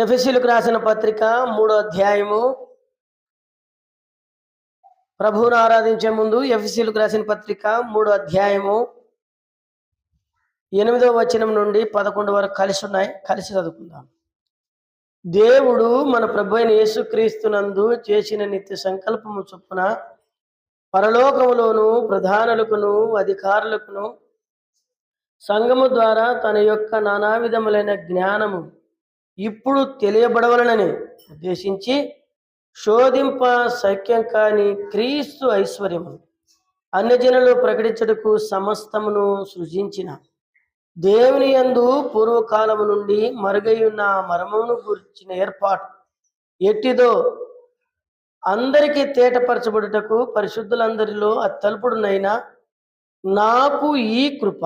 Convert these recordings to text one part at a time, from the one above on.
ఎఫెసీయులకు రాసిన పత్రిక 3వ అధ్యాయము. ప్రభువును ఆరాధించే ముందు ఎఫెసీయులకు రాసిన పత్రిక 3వ అధ్యాయము 8వ వచనం నుండి 11 వరకు కలిసి చదువుకుందాం. దేవుడు మన ప్రభు అయిన యేసుక్రీస్తునందు చేసిన నిత్య సంకల్పము చొప్పున పరలోకములోను ప్రధానులకును అధికారులకును సంఘము ద్వారా తన యొక్క నానా విధములైన జ్ఞానము ఇప్పుడు తెలియబడవలనని ఉద్దేశించి శోధింప శక్యం కాని క్రీస్తు ఐశ్వర్యము అన్యజనులు ప్రకటించుటకు సమస్తమును సృజించిన దేవుని యందు పూర్వకాలము నుండి మరుగైయున్న మర్మమును గురించిన ఏర్పాటు ఎట్టిదో అందరికీ తేటపరచబడుటకు పరిశుద్ధులందరిలో అత్తల్పుడునైనా నాకు ఈ కృప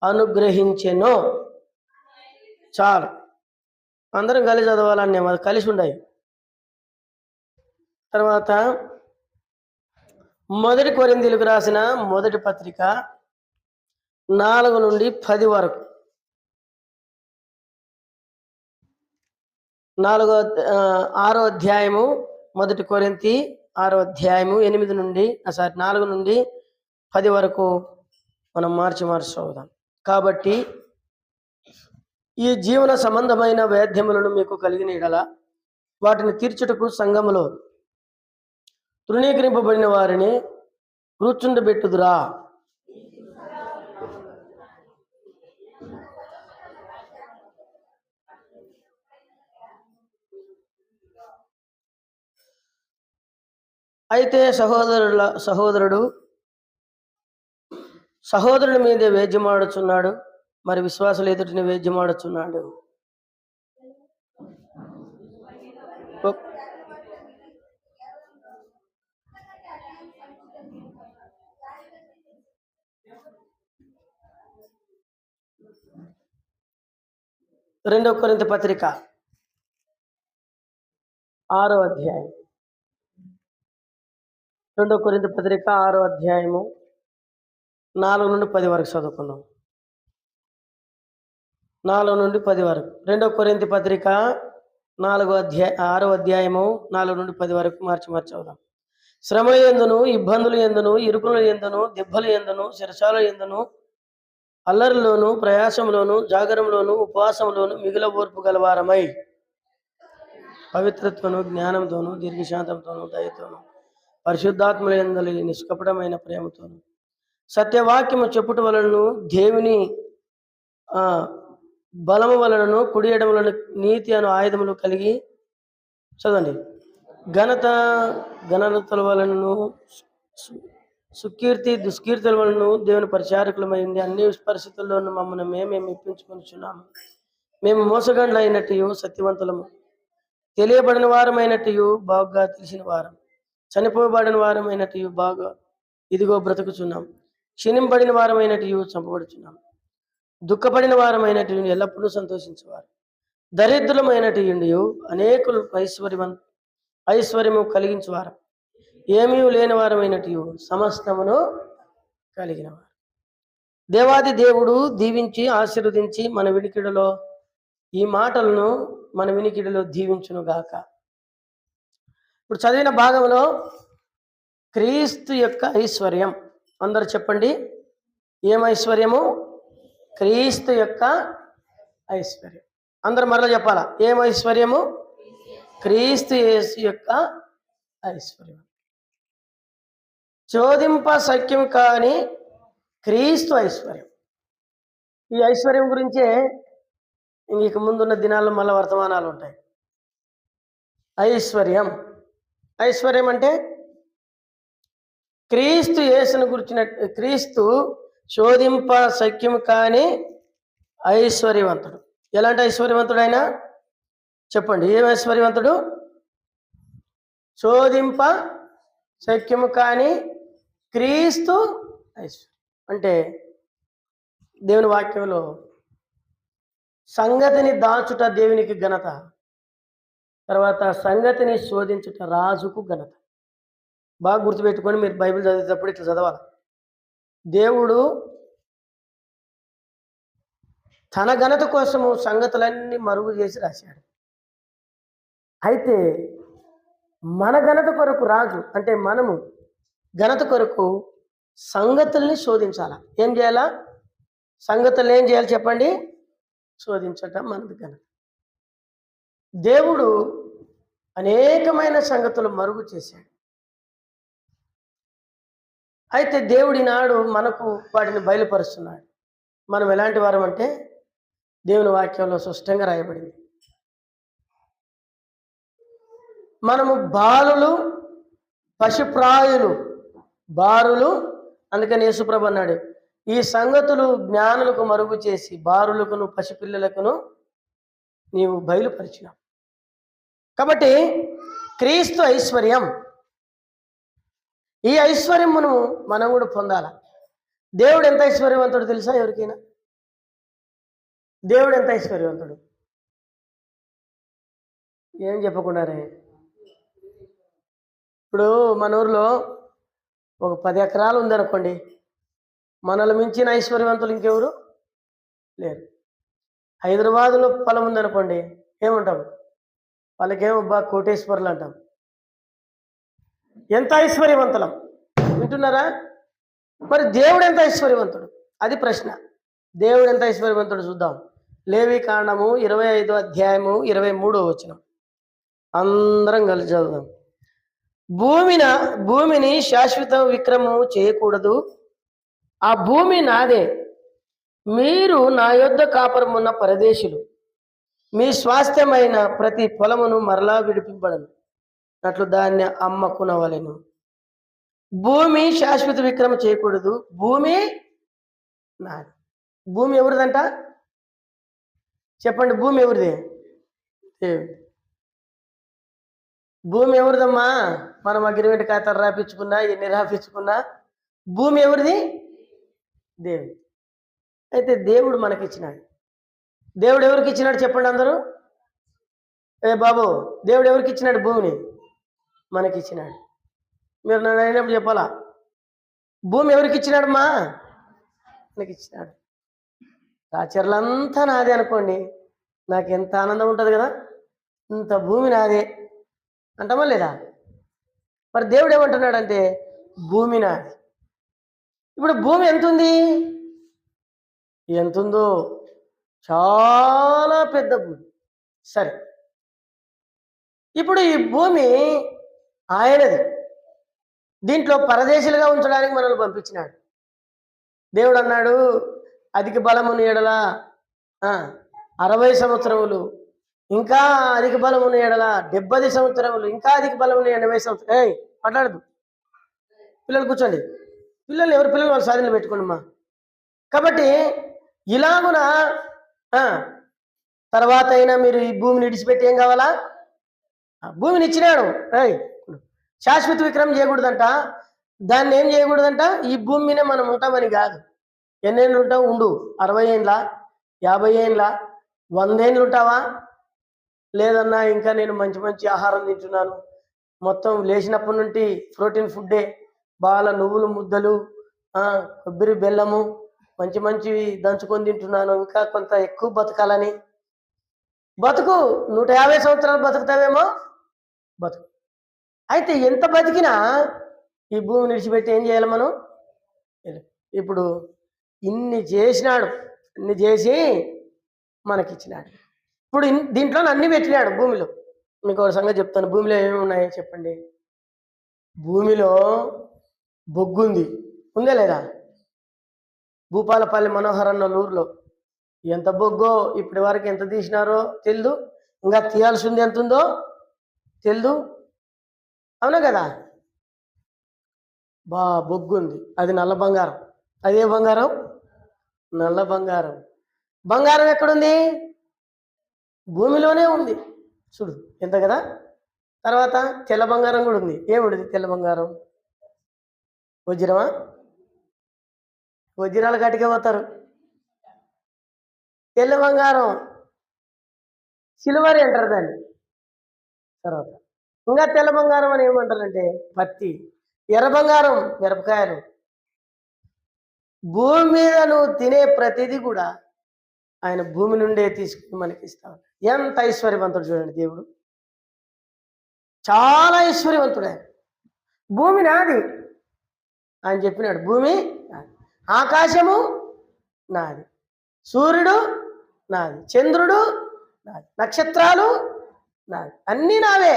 అనుగ్రహించెను. చాలు, అందరం కలిసి చదవాలనే అది కలిసి ఉండయి. తర్వాత 1 కొరింథీయులకు రాసిన మొదటి పత్రిక 4 నుండి 10 వరకు, 6వ అధ్యాయము 1 కొరింథీ 6వ అధ్యాయము 4 నుండి 10 వరకు మనం మార్చి చదువుదాం. కాబట్టి ఈ జీవన సంబంధమైన వేద్యములను మీకు కలిగిన యెడల వాటిని తీర్చుటకు సంఘములో తృణీకరింపబడిన వారిని కూర్చుండబెట్టుదురా. అయితే సహోదరుడి మీదే వేద్యమాడుచున్నాడు, మరి విశ్వాసులు ఎదుటిని వేద్యమాడుచున్నాడు. రెండవ కొరింథీ పత్రిక 6వ అధ్యాయం, 2 కొరింథీ పత్రిక 6వ అధ్యాయము 4 నుండి 10 వరకు చదువుకుందాం. 4 నుండి 10 వరకు. 2 కొరింథీ పత్రిక 6వ అధ్యాయము 4 నుండి 10 వరకు మార్చి చదువుదాం. శ్రమ యందును, ఇబ్బందులు యందును, ఇరుకుల యందును, దెబ్బల యందును, శిరసాల యందును, అల్లరిలోను, ప్రయాసంలోను, జాగరంలోను, ఉపవాసంలోను మిగుల ఓర్పు గలవారమై పవిత్రత్వను, జ్ఞానంతోను, దీర్ఘశాంతంతోను, దయతోను, పరిశుద్ధాత్మల యందు నిష్కపటమైన ప్రేమతోను సత్యవాక్యము చెప్పుట వలనను దేవుని బలము వలనను కుడి ఎడమలను నీతి అను ఆయుధములు కలిగి చదవండి. ఘనతల వలనను సుకీర్తి దుష్కీర్తుల వలన దేవుని పరిచారకులమైంది అన్ని పరిస్థితుల్లోనూ మమ్మల్ని మేమే మెప్పించుకొనిచున్నాము. మేము మోసగండ్లైనట్టు సత్యవంతులము, తెలియబడిన వారమైనట్టు బాగా తెలిసిన వారం, చనిపోబడిన వారమైనట్టు బాగా ఇదిగో బ్రతుకుచున్నాం, క్షీణింపబడిన వారమైనట్టు చంపబడుచున్నాం, దుఃఖపడిన వారమైనట్టు ఎల్లప్పుడూ సంతోషించేవారు, దరిద్రులమైనట్టు అనేకులు ఐశ్వర్యము కలిగించేవారు, ఏమీ లేని వారమైనట్టు సమస్తమును కలిగిన వారు. దేవాది దేవుడు దీవించి ఆశీర్వదించి మన వినికిడిలో ఈ మాటలను మన వినికిడిలో దీవించును గాక. ఇప్పుడు చదివిన భాగంలో క్రీస్తు యొక్క ఐశ్వర్యం, అందరు చెప్పండి. ఏం ఐశ్వర్యము? క్రీస్తు యొక్క ఐశ్వర్యం. అందరు మరలా చెప్పాలా? ఏం ఐశ్వర్యము? క్రీస్తు యేసు యొక్క ఐశ్వర్యం. చోదింప సఖ్యం కాని క్రీస్తు ఐశ్వర్యం. ఈ ఐశ్వర్యం గురించే ఇంక ముందున్న దినాల్లో మళ్ళీ వర్తమానాలు ఉంటాయి. ఐశ్వర్యం అంటే క్రీస్తు యేసును గురించిన, క్రీస్తు శోధింప సఖ్యం కాని ఐశ్వర్యవంతుడు. ఎలాంటి ఐశ్వర్యవంతుడు ఆయన? చెప్పండి. ఏం ఐశ్వర్యవంతుడు? శోధింప సఖ్యము కాని క్రీస్తు ఐశ్వర్యం. అంటే దేవుని వాక్యంలో సంగతిని దాచుట దేవునికి ఘనత, తర్వాత సంగతిని శోధించుట రాజుకు ఘనత. బాగా గుర్తుపెట్టుకొని మీరు బైబిల్ చదివేటప్పుడు ఇట్లా చదవాలి. దేవుడు తన ఘనత కోసము సంగతులన్నీ మరుగు చేసి రాశాడు. అయితే మన ఘనత కొరకు రాజు అంటే మనము ఘనత కొరకు సంగతుల్ని శోధించాల. ఏం చేయాలా? సంగతులు ఏం చేయాలి చెప్పండి? శోధించటం మనది ఘనత. దేవుడు అనేకమైన సంగతులు మరుగు చేశాడు. అయితే దేవుడి నాడు మనకు వాటిని బయలుపరుస్తున్నాడు. మనం ఎలాంటి వారం అంటే దేవుని వాక్యంలో స్పష్టంగా రాయబడింది. మనము బాలులు పశుప్రాయులు బారులు. అందుకని యేసుప్రభు అన్నాడు, ఈ సంగతులు జ్ఞానులకు మరుగు చేసి బారులకును పసిపిల్లలకును నీవు బయలుపరిచినావు. కాబట్టి క్రీస్తు ఐశ్వర్యం, ఈ ఐశ్వర్యమును మనం కూడా పొందాల. దేవుడు ఎంత ఐశ్వర్యవంతుడు తెలుసా ఎవరికైనా? దేవుడు ఎంత ఐశ్వర్యవంతుడు ఏం చెప్పకుండానే. ఇప్పుడు మన ఊర్లో ఒక 10 ఎకరాలు ఉందనుకోండి, మనల్ని మించిన ఐశ్వర్యవంతులు ఇంకెవరు లేరు. హైదరాబాదులో పొలం ఉందనుకోండి, ఏమంటాం? వాళ్ళకేమో బాగా కోటేశ్వర్లు అంటాం. ఎంత ఐశ్వర్యవంతులం, వింటున్నారా? మరి దేవుడు ఎంత ఐశ్వర్యవంతుడు? అది ప్రశ్న. దేవుడు ఎంత ఐశ్వర్యవంతుడు చూద్దాం. లేవి కాండము 25వ అధ్యాయము 23వ వచనం అందరం కలిసి చదువుదాం. భూమిని శాశ్వత విక్రమము చేయకూడదు, ఆ భూమి నాదే, మీరు నా యొద్ద కాపురమున్న పరదేశులు, మీ స్వాస్థ్యమైన ప్రతి పొలమును మరలా విడిపింపడను అట్లు దాన్ని అమ్మకునవలెను. భూమి శాశ్వత విక్రమ చేయకూడదు, భూమి నాది. భూమి ఎవరిదంట చెప్పండి? భూమి ఎవరిది? దేవుడి. భూమి ఎవరిదమ్మా? మనం అగ్రిమెంట్ ఖాతాలు రాపించుకున్నా ఎన్ని రాపించుకున్నా భూమి ఎవరిది? దేవుడు. అయితే దేవుడు మనకిచ్చినాడు. దేవుడు ఎవరికి ఇచ్చినాడు చెప్పండి అందరూ? ఏ బాబు, దేవుడు ఎవరికి ఇచ్చినాడు భూమిని? మనకిచ్చినాడు. మీరు నన్ను అయినప్పుడు చెప్పాలా, భూమి ఎవరికి ఇచ్చినాడమ్మా? మనకి ఇచ్చినాడు. రాచర్లంతా నాదే అనుకోండి, నాకు ఎంత ఆనందం ఉంటుంది కదా. ఇంత భూమి నాదే అంటామా లేదా? మరి దేవుడు ఏమంటున్నాడంటే భూమి నాది. ఇప్పుడు భూమి ఎంతుంది? ఎంతుందో చాలా పెద్ద భూమి. సరే, ఇప్పుడు ఈ భూమి ఆయనది. దీంట్లో పరదేశులుగా ఉంచడానికి మనల్ని పంపించినాడు. దేవుడు అన్నాడు, అధిక బలముని ఎడల 60 సంవత్సరములు, ఇంకా అధిక బలముని ఎడల 70 సంవత్సరములు, ఇంకా అధిక బలముని 80 సంవత్సరాలు. మాట్లాడదు. పిల్లలు కూర్చోండి. పిల్లలు ఎవరి పిల్లలు వాళ్ళు సాధనలు పెట్టుకోండి అమ్మా. కాబట్టి ఇలాగున తర్వాత అయినా మీరు ఈ భూమిని విడిచిపెట్టి ఏం కావాలా? భూమిని ఇచ్చినాడు. శాశ్వత విక్రమం చేయకూడదంట. దాన్ని ఏం చేయకూడదంట? ఈ భూమి మీదే మనం ఉంటామని కాదు. ఎన్నేళ్ళు ఉంటావు? ఉండు. 60 ఏండ్ల, 50 ఏండ్ల, 100 ఏండ్లు ఉంటావా? లేదన్నా ఇంకా నేను మంచి మంచి ఆహారం తింటున్నాను, మొత్తం లేచినప్పటి నుండి ప్రోటీన్ ఫుడ్డే, బాగా నువ్వులు ముద్దలు, కొబ్బరి బెల్లము, మంచి మంచివి దంచుకొని తింటున్నాను, ఇంకా కొంత ఎక్కువ బతకాలని. బతుకు. 150 సంవత్సరాలు బతుకుతావేమో, బతుకు. అయితే ఎంత బతికినా ఈ భూమిని విడిచిపెట్టి ఏం చేయాలి మనం? ఇప్పుడు ఇన్ని చేసినాడు, ఇన్ని చేసి మనకిచ్చినాడు. ఇప్పుడు దీంట్లో అన్ని పెట్టినాడు భూమిలో. మీకు ఒక సంగతి చెప్తాను. భూమిలో ఏమేమి ఉన్నాయో చెప్పండి. భూమిలో బొగ్గు ఉంది, ఉందే లేదా? భూపాలపల్లి మనోహర్ అన్న ఊర్లో ఎంత బొగ్గో ఇప్పటి వరకు ఎంత తీసినారో తెలియదు, ఇంకా తీయాల్సింది ఎంత ఉందో తెలియదు. అవునా కదా? బొగ్గు ఉంది, అది నల్ల బంగారం. అదే బంగారం, నల్ల బంగారం. బంగారం ఎక్కడుంది? భూమిలోనే ఉంది. చూడు ఎంత కదా. తర్వాత తెల్ల బంగారం కూడా ఉంది. ఏముండదు తెల్ల బంగారం? వజ్రమా? వజ్రాలు గట్టిగా పోతారు. తెల్ల బంగారం సిల్వర్ అంటారు దాన్ని. తర్వాత ఇంకా తెల్ల బంగారం అని ఏమంటారంటే పత్తి. ఎర్ర బంగారం మిరపకాయలు. భూమి మీద నువ్వు తినే ప్రతిదీ కూడా ఆయన భూమి నుండే తీసుకుని మనకి ఇస్తాడు. ఎంత ఐశ్వర్యవంతుడు చూడండి దేవుడు. చాలా ఐశ్వర్యవంతుడు ఆయన. భూమి నాది ఆయన చెప్పినాడు, భూమి నాది, ఆకాశము నాది, సూర్యుడు నాది, చంద్రుడు నాది, నక్షత్రాలు నాది, అన్నీ నావే.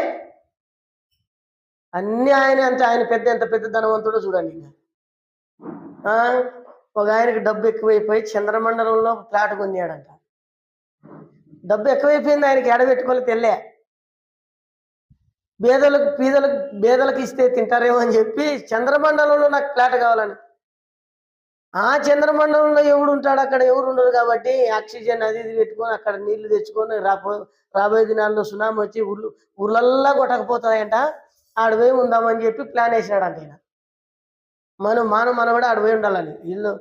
అన్నీ ఆయన. అంటే ఆయన ఎంత పెద్ద ధనవంతుడో చూడండి. ఒక ఆయనకి డబ్బు ఎక్కువైపోయి చంద్రమండలంలో ఫ్లాట్ కొన్నాడంట. డబ్బు ఎక్కువైపోయింది ఆయనకి, ఎడబెట్టుకోవాలి తెల్లే. బేదలకు ఇస్తే తింటారేమో అని చెప్పి చంద్రమండలంలో నాకు ఫ్లాట్ కావాలని. ఆ చంద్రమండలంలో ఎవడు ఉంటాడు, అక్కడ ఎవరు ఉండరు కాబట్టి ఆక్సిజన్ అది ఇది పెట్టుకొని అక్కడ నీళ్లు తెచ్చుకొని రాబోయే దినాల్లో సునామీ వచ్చి ఊర్లల్లా కొట్టకపోతాయంట, ఆడపోయి ఉందామని చెప్పి ప్లాన్ వేసినాడంట ఆయన. మనం కూడా ఆడపోయి ఉండాలని వీళ్ళు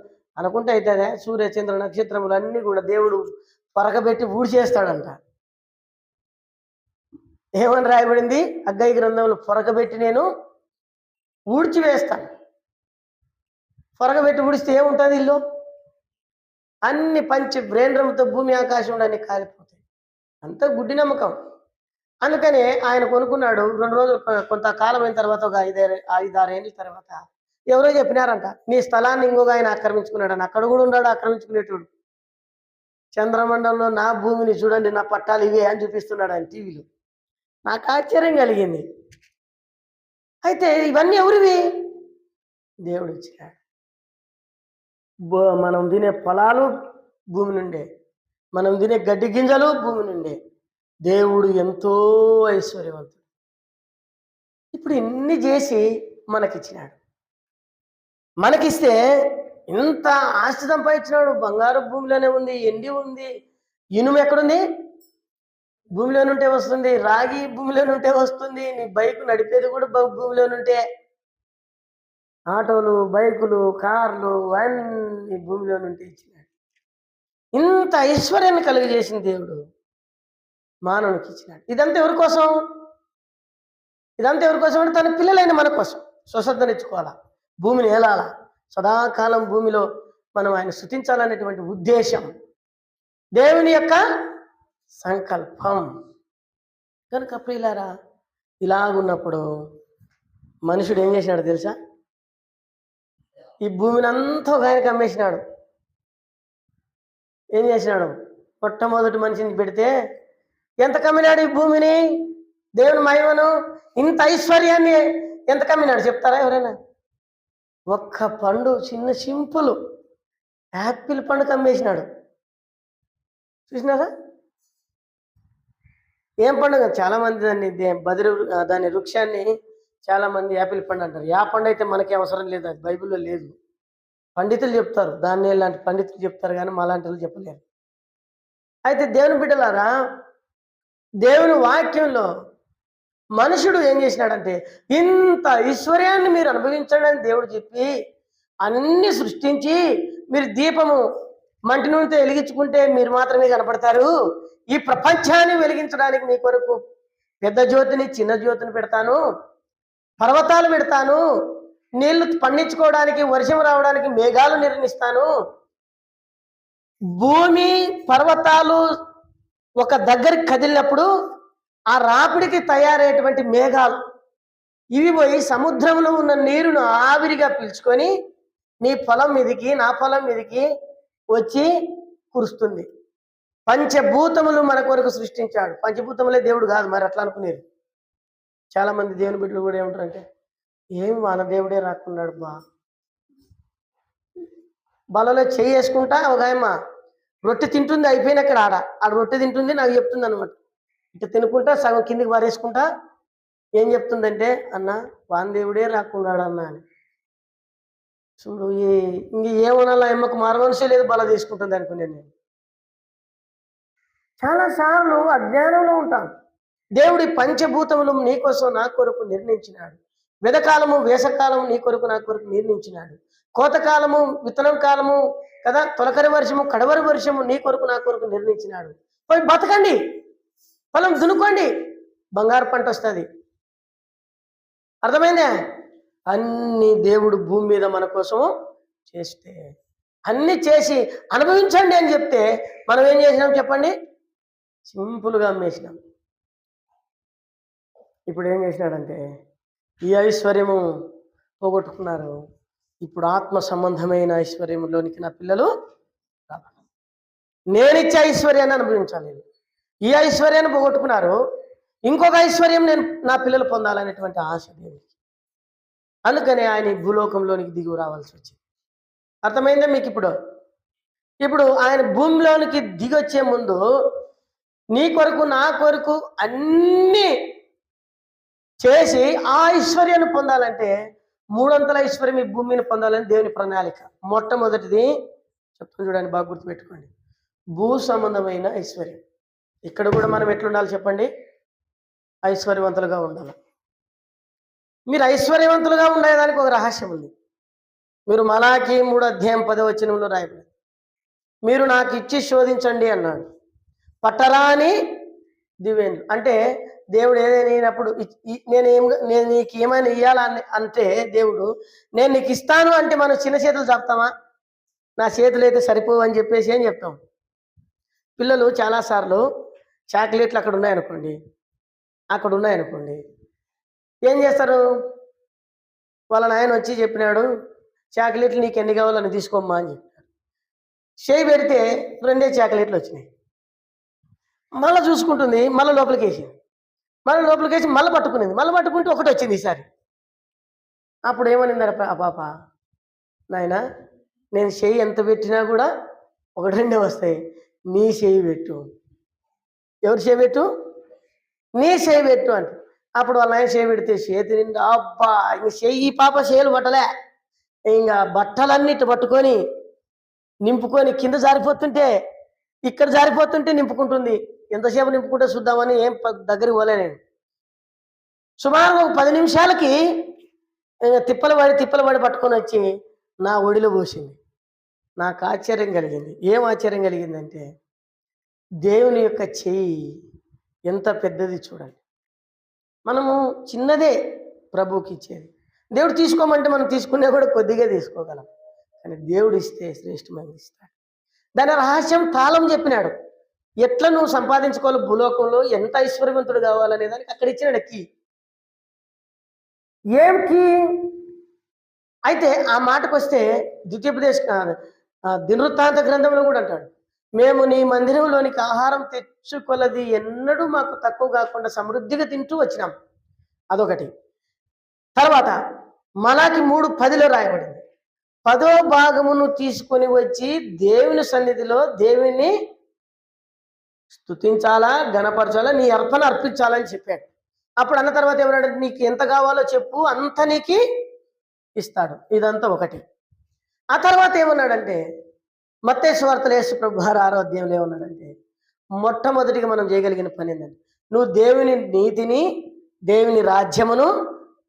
అనుకుంటే అవుతుందే. సూర్య చంద్ర నక్షత్రములు అన్నీ కూడా దేవుడు పరకబెట్టి ఊడ్చేస్తాడంట. ఏమని రాయబడింది హగ్గయి గ్రంథంలో? పొరకబెట్టి నేను ఊడ్చివేస్తాను. పొరకబెట్టి ఊడిస్తే ఏముంటుంది? ఇల్లు అన్ని పంచి బ్రేండ్రంతో భూమి ఆకాశం అన్ని కాలిపోతాయి. అంతా గుడ్డి నమ్మకం. అందుకనే ఆయన కొనుక్కున్నాడు. 2 రోజులు కొంతకాలం అయిన తర్వాత, ఒక 5-6 ఏళ్ళ తర్వాత ఎవరో చెప్పినారంట, నీ స్థలాన్ని ఇంకొక ఆయన ఆక్రమించుకున్నాడని. అక్కడ కూడా ఉన్నాడు ఆక్రమించుకునేటోడు. చంద్రమండలంలో నా భూమిని చూడండి, నా పట్టాలు ఇవే అని చూపిస్తున్నాడు ఆయన టీవీలో. నాకు ఆశ్చర్యం కలిగింది. అయితే ఇవన్నీ ఎవరివి? దేవుడు ఇచ్చినాడు. మనం తినే పొలాలు భూమి నుండే, మనం తినే గడ్డి గింజలు భూమి నుండే. దేవుడు ఎంతో ఐశ్వర్యవంతుడు. ఇప్పుడు ఇన్ని చేసి మనకిచ్చినాడు. మనకిస్తే ఇంత ఆస్తి సంపాదించినాడు. బంగారు భూమిలోనే ఉంది, ఎండి ఉంది, ఇనుము ఎక్కడుంది? భూమిలోనుంటే వస్తుంది. రాగి భూమిలోనుంటే వస్తుంది. నీ బైక్ నడిపేది కూడా భూమిలోనుంటే. ఆటోలు, బైకులు, కార్లు అన్నీ భూమిలోనుంటే ఇచ్చినాడు. ఇంత ఐశ్వర్యాన్ని కలిగజేసిన దేవుడు మానవునికి ఇచ్చినాడు. ఇదంతా ఎవరి కోసం? అంటే తన పిల్లలైన మన కోసం స్వశ్రద్ధనిచ్చుకోవాలా, భూమిని ఏలాలా, సదాకాలం భూమిలో మనం ఆయన స్తుతించాలనేటువంటి ఉద్దేశం దేవుని యొక్క సంకల్పం. కనుక ప్రియులారా, ఇలాగున్నప్పుడు మనుషుడు ఏం చేసినాడు తెలుసా? ఈ భూమిని అంతా ఒక ఆయనకి అమ్మేసినాడు. ఏం చేసినాడు? మొట్టమొదటి మనిషిని పెడితే ఎంత కమ్మినాడు ఈ భూమిని, దేవుని మహిమను, ఇంత ఐశ్వర్యాన్ని ఎంత కమ్మినాడు చెప్తారా ఎవరైనా? ఒక్క పండు, చిన్న సింపుల్ యాపిల్ పండు కమ్మేసినాడు. చూసినారా? ఏం పండుగ? చాలా మంది దాని వృక్షాన్ని చాలా మంది యాపిల్ పండు అంటారు. యా పండు అయితే మనకి అవసరం లేదు, అది బైబిల్లో లేదు. పండితులు చెప్తారు, దాన్ని ఇలాంటి పండితులు చెప్తారు, కానీ మాలాంటి వాళ్ళు చెప్పలేరు. అయితే దేవుని బిడ్డలారా, దేవుని వాక్యంలో మనుషుడు ఏం చేసినాడంటే, ఇంత ఐశ్వర్యాన్ని మీరు అనుభవించండి అని దేవుడు చెప్పి అన్ని సృష్టించి, మీరు దీపము మంటి నూనెతో వెలిగించుకుంటే మీరు మాత్రమే కనపడతారు, ఈ ప్రపంచాన్ని వెలిగించడానికి మీ కొరకు పెద్ద జ్యోతిని చిన్న జ్యోతిని పెడతాను, పర్వతాలు పెడతాను, నీళ్లు పండించుకోవడానికి వర్షం రావడానికి మేఘాలు నిర్మిస్తాను, భూమి పర్వతాలు ఒక దగ్గరికి కదిలినప్పుడు ఆ రాపిడికి తయారయ్యేటువంటి మేఘాలు ఇవి పోయి సముద్రంలో ఉన్న నీరును ఆవిరిగా పీల్చుకొని నీ పొలం మీదికి నా పొలం మీదికి వచ్చి కురుస్తుంది. పంచభూతములు మన కొరకు సృష్టించాడు. పంచభూతములే దేవుడు కాదు, మరి అట్లా అనుకునేది చాలా మంది. దేవుని బిడ్డలు కూడా ఏమంటారంటే, ఏం మన దేవుడే రాకున్నాడు బలలో చేసుకుంటా ఒక ఆయమ్మ రొట్టె తింటుంది, అయిపోయినక్కడ ఆడ రొట్టె తింటుంది, నాకు చెప్తుంది అనమాట. ఇట్లా తినుకుంటా సగం కిందికి పారేసుకుంటా ఏం చెప్తుందంటే, అన్న వాన్ దేవుడే రాకున్నాడు అన్న అని. చూడు, ఇంక ఏమనాలా అమ్మకు మారవలసే లేదు, బల తీసుకుంటుంది అనుకున్నాను నేను. చాలాసార్లు అజ్ఞానంలో ఉంటాం. దేవుడి పంచభూతములు నీ కోసం నా కొరకు నిర్ణయించినాడు. వెదకాలము వేసకాలము నీ కొరకు నా కొరకు నిర్ణయించినాడు. కోతకాలము విత్తనం కాలము కదా, తొలకరి వర్షము కడవరి వర్షము నీ కొరకు నా కొరకు నిర్ణయించినాడు. పోయి బతకండి, పొలం దున్నుకోండి, బంగారు పంట వస్తుంది. అర్థమైందా? అన్ని దేవుడు భూమి మీద మన కోసము చేస్తే, అన్ని చేసి అనుభవించండి అని చెప్తే మనం ఏం చేసినాం చెప్పండి? సింపుల్గా అమ్మేసినాం. ఇప్పుడు ఏం చేసినాడంటే ఈ ఐశ్వర్యము పోగొట్టుకున్నారు. ఇప్పుడు ఆత్మ సంబంధమైన ఐశ్వర్యంలోనికి నా పిల్లలు రావాలి. నేనిచ్చే ఐశ్వర్యాన్ని అనుభవించాలి. ఈ ఐశ్వర్యాన్ని పోగొట్టుకున్నారు. ఇంకొక ఐశ్వర్యం నేను నా పిల్లలు పొందాలనేటువంటి ఆశ దేవునికి. అందుకని ఆయన ఈ భూలోకంలోనికి దిగు రావాల్సి వచ్చింది. అర్థమైందా మీకు? ఇప్పుడు ఆయన భూమిలోనికి దిగొచ్చే ముందు నీ కొరకు నా కొరకు అన్నీ చేసి ఆ ఐశ్వర్యాన్ని పొందాలంటే మూడొంతుల ఐశ్వర్యం ఈ భూమిని పొందాలని దేవుని ప్రణాళిక. మొట్టమొదటిది చెప్తాను చూడండి, బాగా గుర్తుపెట్టుకోండి, భూ సంబంధమైన ఐశ్వర్యం. ఇక్కడ కూడా మనం ఎట్లుండాలి చెప్పండి? ఐశ్వర్యవంతులుగా ఉండాలి. మీరు ఐశ్వర్యవంతులుగా ఉండేదానికి ఒక రహస్యం ఉంది. మీరు మలాకి 3:10 రాయబడింది, మీరు నాకు ఇచ్చి శోధించండి అన్నాడు, పట్టరాని దివ్యేండ్లు. అంటే దేవుడు ఏదైనప్పుడు నేను నీకు ఏమైనా ఇవ్వాలని అంటే దేవుడు నేను నీకు ఇస్తాను అంటే మనం చిన్న చేతులు చెప్తామా? నా చేతులు అయితే సరిపోవు అని చెప్పేసి ఏం చెప్తాం? పిల్లలు చాలాసార్లు చాక్లెట్లు అక్కడ ఉన్నాయనుకోండి ఏం చేస్తారు? వాళ్ళ నాయన వచ్చి చెప్పినాడు, చాక్లెట్లు నీకు ఎన్ని కావాలని తీసుకోమ్మా అని చెప్పారు. చేయి పెడితే 2 చాక్లెట్లు వచ్చినాయి. మళ్ళీ చూసుకుంటుంది, మళ్ళీ లోపలికి వేసి మళ్ళీ పట్టుకునేది, మళ్ళీ పట్టుకుంటే ఒకటి వచ్చింది ఈసారి. అప్పుడు ఏమనింది ఆ పాప, నాయన నేను చేయి ఎంత పెట్టినా కూడా 1-2 వస్తాయి, నీ చేయి పెట్టు. ఎవరు చేయి పెట్టు? నీ చేయి పెట్టు అంటే అప్పుడు వాళ్ళ ఆయన చేయి పెడితే చేతి నిండా అబ్బా ఇంక ఈ పాప చేలు పట్టలే, ఇంకా బట్టలన్నిటి పట్టుకొని నింపుకొని కింద జారిపోతుంటే ఇక్కడ జారిపోతుంటే నింపుకుంటుంది. ఎంతసేపు నింపుకుంటే చూద్దామని ఏం దగ్గరికి పోలే నేను. సుమారు 10 నిమిషాలకి తిప్పలు పడి పట్టుకొని వచ్చి నా ఒడిలో పోసింది. నాకు ఆశ్చర్యం కలిగింది. ఏం ఆశ్చర్యం కలిగిందంటే దేవుని యొక్క చెయ్యి ఎంత పెద్దది చూడండి. మనము చిన్నదే ప్రభువుకి ఇచ్చేది. దేవుడు తీసుకోమంటే మనం తీసుకునే కూడా కొద్దిగా తీసుకోగలం, కానీ దేవుడు ఇస్తే శ్రేష్టమైనది ఇస్తాడు. దాని రహస్యం తాళం చెప్పినాడు. ఎట్లా నువ్వు సంపాదించుకోవాలి భూలోకంలో, ఎంత ఐశ్వర్యవంతుడు కావాలనే దానికి అక్కడ ఇచ్చినాడు కీ. ఏం కీ? అయితే ఆ మాటకు వస్తే దినవృత్తాంత గ్రంథంలో కూడా అంటాడు, మేము నీ మందిరంలోనికి ఆహారం తెచ్చుకొలది ఎన్నడూ మాకు తక్కువ కాకుండా సమృద్ధిగా తింటూ వచ్చినాం. అదొకటి. తర్వాత మలాకి 3:10 రాయబడింది, 10వ భాగమును తీసుకొని వచ్చి దేవుని సన్నిధిలో దేవుని స్తుతించాలా, గణపరచాలా, నీ అర్పణ అర్పించాలని చెప్పాడు. అప్పుడు అన్న తర్వాత ఏమన్నాడు? నీకు ఎంత కావాలో చెప్పు, అంత నీకు ఇస్తాడు. ఇదంతా ఒకటి. ఆ తర్వాత ఏమన్నాడంటే మత్తయి సువార్తలో యేసు ప్రభువు 6వ అధ్యాయంలో ఏమన్నాడంటే మొట్టమొదటిగా మనం చేయగలిగిన పని ఏంటంటే నువ్వు దేవుని నీతిని, దేవుని రాజ్యమును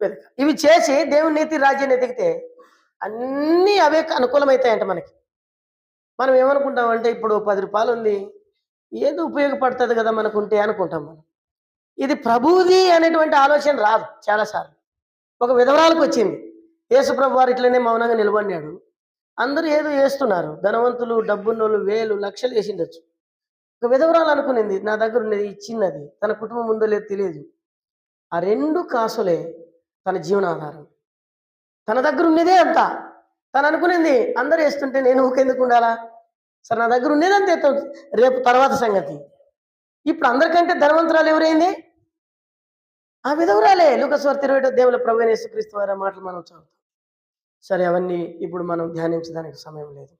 వెతక. ఇవి చేసి దేవుని నీతి రాజ్యాన్ని ఎతికితే అన్నీ అవే అనుకూలమవుతాయంట మనకి. మనం ఏమనుకుంటామంటే ఇప్పుడు 10 రూపాయలు ఉంది, ఏదో ఉపయోగపడుతుంది కదా మనకుంటే అనుకుంటాం. మనం ఇది ప్రభువుది అనేటువంటి ఆలోచన రాదు. చాలాసార్లు ఒక విధవరాలకు వచ్చింది, యేసు ప్రభు వారు ఇట్లనే మౌనంగా నిలబడినాడు. అందరూ ఏదో వేస్తున్నారు, ధనవంతులు, డబ్బున్నోళ్ళు వేలు లక్షలు వేసిండొచ్చు. ఒక విధవరాలు అనుకునింది నా దగ్గర ఉన్నది ఇచ్చిన్నది, తన కుటుంబం ఉందో లేదో తెలియదు, ఆ 2 కాసులే తన జీవనాధారం, తన దగ్గర ఉన్నదే అంత. తను అనుకునింది అందరూ వేస్తుంటే నేను ఊకెందుకు ఉండాలా, సరే నా దగ్గర ఉండేదంతే, రేపు తర్వాత సంగతి. ఇప్పుడు అందరికంటే ధనవంతురాలు ఎవరైంది? ఆ విధవరాలే. లూకాసు వార్త 20వ అధ్యాయంలో ప్రభువైన యేసుక్రీస్తు వారి మాటలు మనం చదువుతాం. సరే, అవన్నీ ఇప్పుడు మనం ధ్యానించడానికి సమయం లేదు.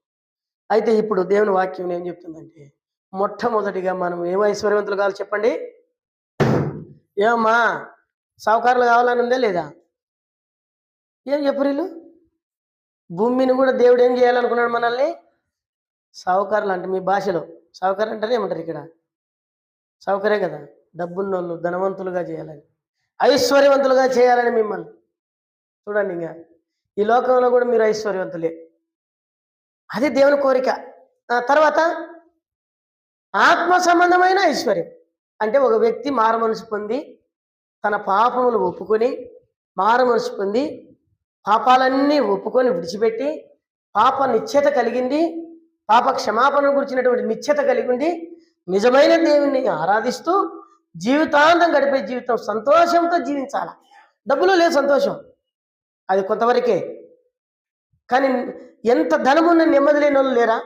అయితే ఇప్పుడు దేవుని వాక్యం ఏం చెప్తుందంటే మొట్టమొదటిగా మనం ఏం ఐశ్వర్యవంతులు కావాలి చెప్పండి? ఏమమ్మా సావుకారులు కావాలని ఉందా లేదా? ఏం చెప్పరు వీళ్ళు? భూమిని కూడా దేవుడు ఏం చేయాలనుకున్నాడు మనల్ని? సావుకారులు అంటే మీ భాషలో సావుకారు అంటారు, ఏమంటారు ఇక్కడ? సావుకారే కదా. డబ్బున్నోళ్ళు ధనవంతులుగా చేయాలని, ఐశ్వర్యవంతులుగా చేయాలని మిమ్మల్ని. చూడండి, ఇంకా ఈ లోకంలో కూడా మీరు ఐశ్వర్యవంతులే, అది దేవుని కోరిక. తర్వాత ఆత్మ సంబంధమైన ఐశ్వర్యం అంటే ఒక వ్యక్తి మారుమనసు పొంది తన పాపములు ఒప్పుకొని, మారుమనసు పొంది పాపాలన్నీ ఒప్పుకొని విడిచిపెట్టి పాప నిశ్చయత కలిగింది, పాప క్షమాపణ గురించినటువంటి నిశ్చయత కలిగి ఉండి నిజమైన దేవుణ్ణి ఆరాధిస్తూ జీవితాంతం గడిపే జీవితం సంతోషంతో జీవించాల. డబ్బులు లేదు సంతోషం, అది కొంతవరకే. కానీ ఎంత ధనమున్న నెమ్మది లేని వాళ్ళు లేరా?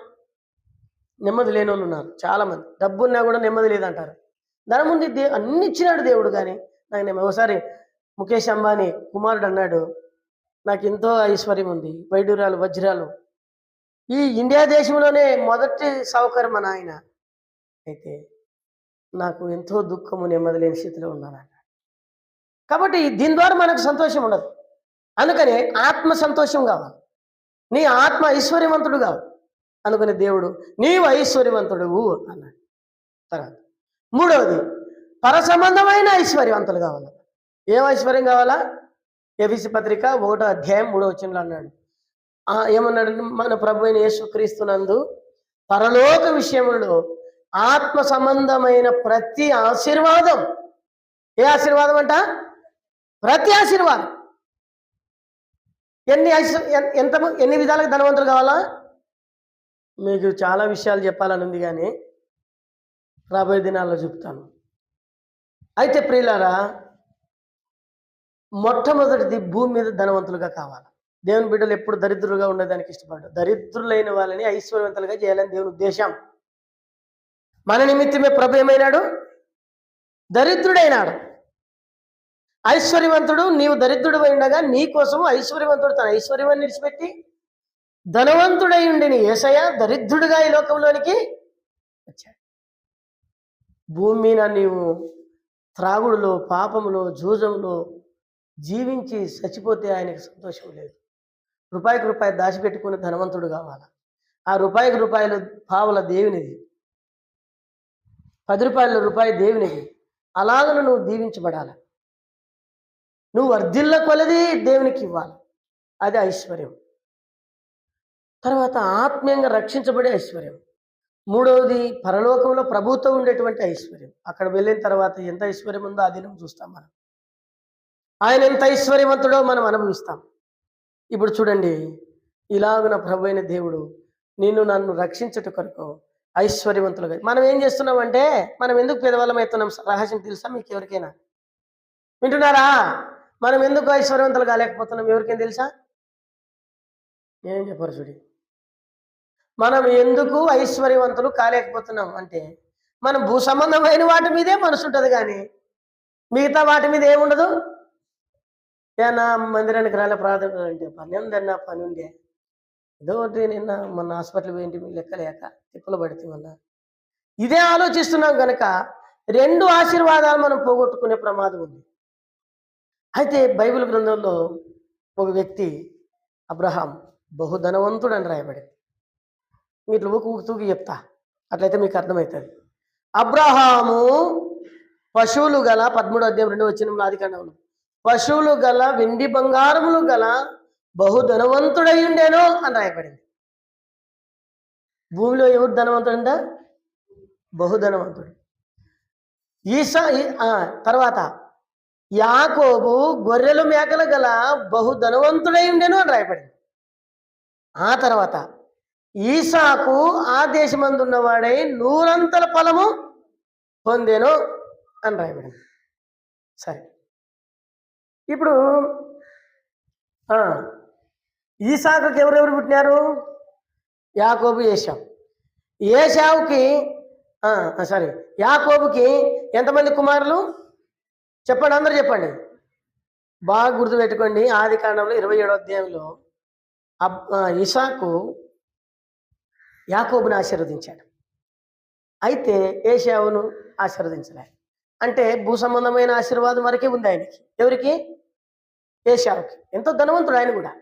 నెమ్మది లేని వాళ్ళు ఉన్నారు చాలామంది. డబ్బు ఉన్నా కూడా నెమ్మది లేదంటారు. ధనం ఉంది, అన్ని ఇచ్చినాడు దేవుడు, కానీ నాకు నెమ్మది. ఒకసారి ముఖేష్ అంబానీ కుమారుడు అన్నాడు, నాకు ఎంతో ఐశ్వర్యం ఉంది, వైడూరాలు వజ్రాలు, ఈ ఇండియా దేశంలోనే మొదటి సౌకర్యం మన ఆయన, అయితే నాకు ఎంతో దుఃఖము నెమ్మది లేని స్థితిలో ఉన్నానట. కాబట్టి దీని ద్వారా మనకు సంతోషం ఉండదు. అందుకని ఆత్మ సంతోషం కావాలి, నీ ఆత్మ ఐశ్వర్యవంతుడు కావాలి. అందుకని దేవుడు నీవు ఐశ్వర్యవంతుడువు అన్నాడు. తర్వాత మూడవది పరసంబంధమైన ఐశ్వర్యవంతులు కావాలి. ఏం ఐశ్వర్యం కావాలా? ఎఫెసీ పత్రిక 1వ అధ్యాయం 3వ వచనంలో అన్నాడు, ఏమన్నాడు? మన ప్రభు అయిన యేసుక్రీస్తునందు పరలోక విషయములో ఆత్మ సంబంధమైన ప్రతి ఆశీర్వాదం. ఏ ఆశీర్వాదం అంట? ప్రతి ఆశీర్వాదం. ఎన్ని విధాలుగా ధనవంతులు కావాలా? మీకు చాలా విషయాలు చెప్పాలని ఉంది, కానీ రాబోయే దినాల్లో చెప్తాను. అయితే ప్రియులారా, మొట్టమొదటిది భూమి మీద ధనవంతులుగా కావాలి. దేవుని బిడ్డలు ఎప్పుడు దరిద్రులుగా ఉండేదానికి ఇష్టపడ్డారు. దరిద్రులైన వాళ్ళని ఐశ్వర్యవంతులుగా చేయాలని దేవుని ఉద్దేశం. మన నిమిత్తమే ప్రభు ఏమైనాడు? దరిద్రుడైనాడు. ఐశ్వర్యవంతుడు నీవు దరిద్రుడు ఉండగా నీ కోసం ఐశ్వర్యవంతుడు తన ఐశ్వర్యాన్ని విడిచిపెట్టి ధనవంతుడై ఉండిన యేసయ్య దరిద్రుడిగా ఈ లోకంలోనికి వచ్చాడు. భూమి మీద నీవు త్రాగుడులో, పాపములో, జూజంలో జీవించి చచ్చిపోతే ఆయనకి సంతోషం లేదు. రూపాయికి రూపాయి దాచిపెట్టుకుని ధనవంతుడు కావాలి. ఆ రూపాయికి రూపాయలు పావుల దేవునిది, 10 రూపాయల రూపాయి దేవునిది. అలాగను నువ్వు దీవించబడాలి. నువ్వు వర్ధిల్ల కొలది దేవునికి ఇవ్వాలి. అది ఐశ్వర్యం. తర్వాత ఆత్మీయంగా రక్షించబడే ఐశ్వర్యం. మూడవది పరలోకంలో ప్రభుతో ఉండేటువంటి ఐశ్వర్యం. అక్కడ వెళ్ళిన తర్వాత ఎంత ఐశ్వర్యం ఉందో అది నువ్వు చూస్తాం. మనం ఆయన ఎంత ఐశ్వర్యవంతుడో మనం అనుభవిస్తాం. ఇప్పుడు చూడండి, ఇలాగున ప్రభు అయిన దేవుడు నిన్ను నన్ను రక్షించుట కొరకు ఐశ్వర్యవంతులుగా. మనం ఏం చేస్తున్నామంటే, మనం ఎందుకు పేదవాళ్ళం అవుతున్నాం? రహస్యం తెలుసా మీకు? ఎవరికైనా వింటున్నారా? మనం ఎందుకు ఐశ్వర్యవంతులు కాలేకపోతున్నాం? ఎవరికైనా తెలుసా? ఏం చెప్పారు చూడి. మనం ఎందుకు ఐశ్వర్యవంతులు కాలేకపోతున్నాం అంటే, మనం భూ సంబంధమైన వాటి మీదే మనసు ఉంటుంది, కానీ మిగతా వాటి మీద ఏముండదు. ఏనా మందిరానికి రాలే ప్రార్థన అంటే, పని ఉందన్నా, పని ఉండే, ఏదో ఒకటి నిన్న మొన్న హాస్పిటల్ పోయింటి, మీ లెక్కలేక తిప్పలు పడితే మొన్న. ఇదే ఆలోచిస్తున్నాం కనుక 2 ఆశీర్వాదాలు మనం పోగొట్టుకునే ప్రమాదం ఉంది. అయితే బైబిల్ గ్రంథంలో ఒక వ్యక్తి అబ్రహాం బహుధనవంతుడు అని రాయబడింది. మీరు ఊకి చెప్తా, అట్లయితే మీకు అర్థమవుతుంది. అబ్రహాము పశువులు గల 13వ అధ్యాయం 2వ వచనంలో ఆదికాండంలో పశువులు గల వెండి బంగారములు గల బహుధనవంతుడై ఉండేనో అని రాయబడింది. భూమిలో ఎవరు ధనవంతుడంట? బహుధనవంతుడు. తర్వాత యాకోబు గొర్రెలు మేకలు గల బహుధనవంతుడై ఉండేను అని రాయబడింది. ఆ తర్వాత ఈసాకు ఆ దేశమందు ఉన్నవాడై 100 ఫలము పొందేను అని రాయబడింది. సరే, ఇప్పుడు ఈసాకుకి ఎవరెవరు పుట్టినారు? యాకోబు, ఏశావు. ఏశావుకి యాకోబుకి ఎంతమంది కుమారులు? చెప్పండి, అందరూ చెప్పండి, బాగా గుర్తుపెట్టుకోండి. ఆదికాండంలో 27వ అధ్యాయంలో ఇసాకు యాకోబుని ఆశీర్వదించాడు. అయితే ఏశావును ఆశీర్వదించలేదు. అంటే భూ సంబంధమైన ఆశీర్వాదం వరకే ఉంది ఆయనకి. ఎవరికి? ఏశావుకి. ఎంతో ధనవంతుడు ఆయన కూడా,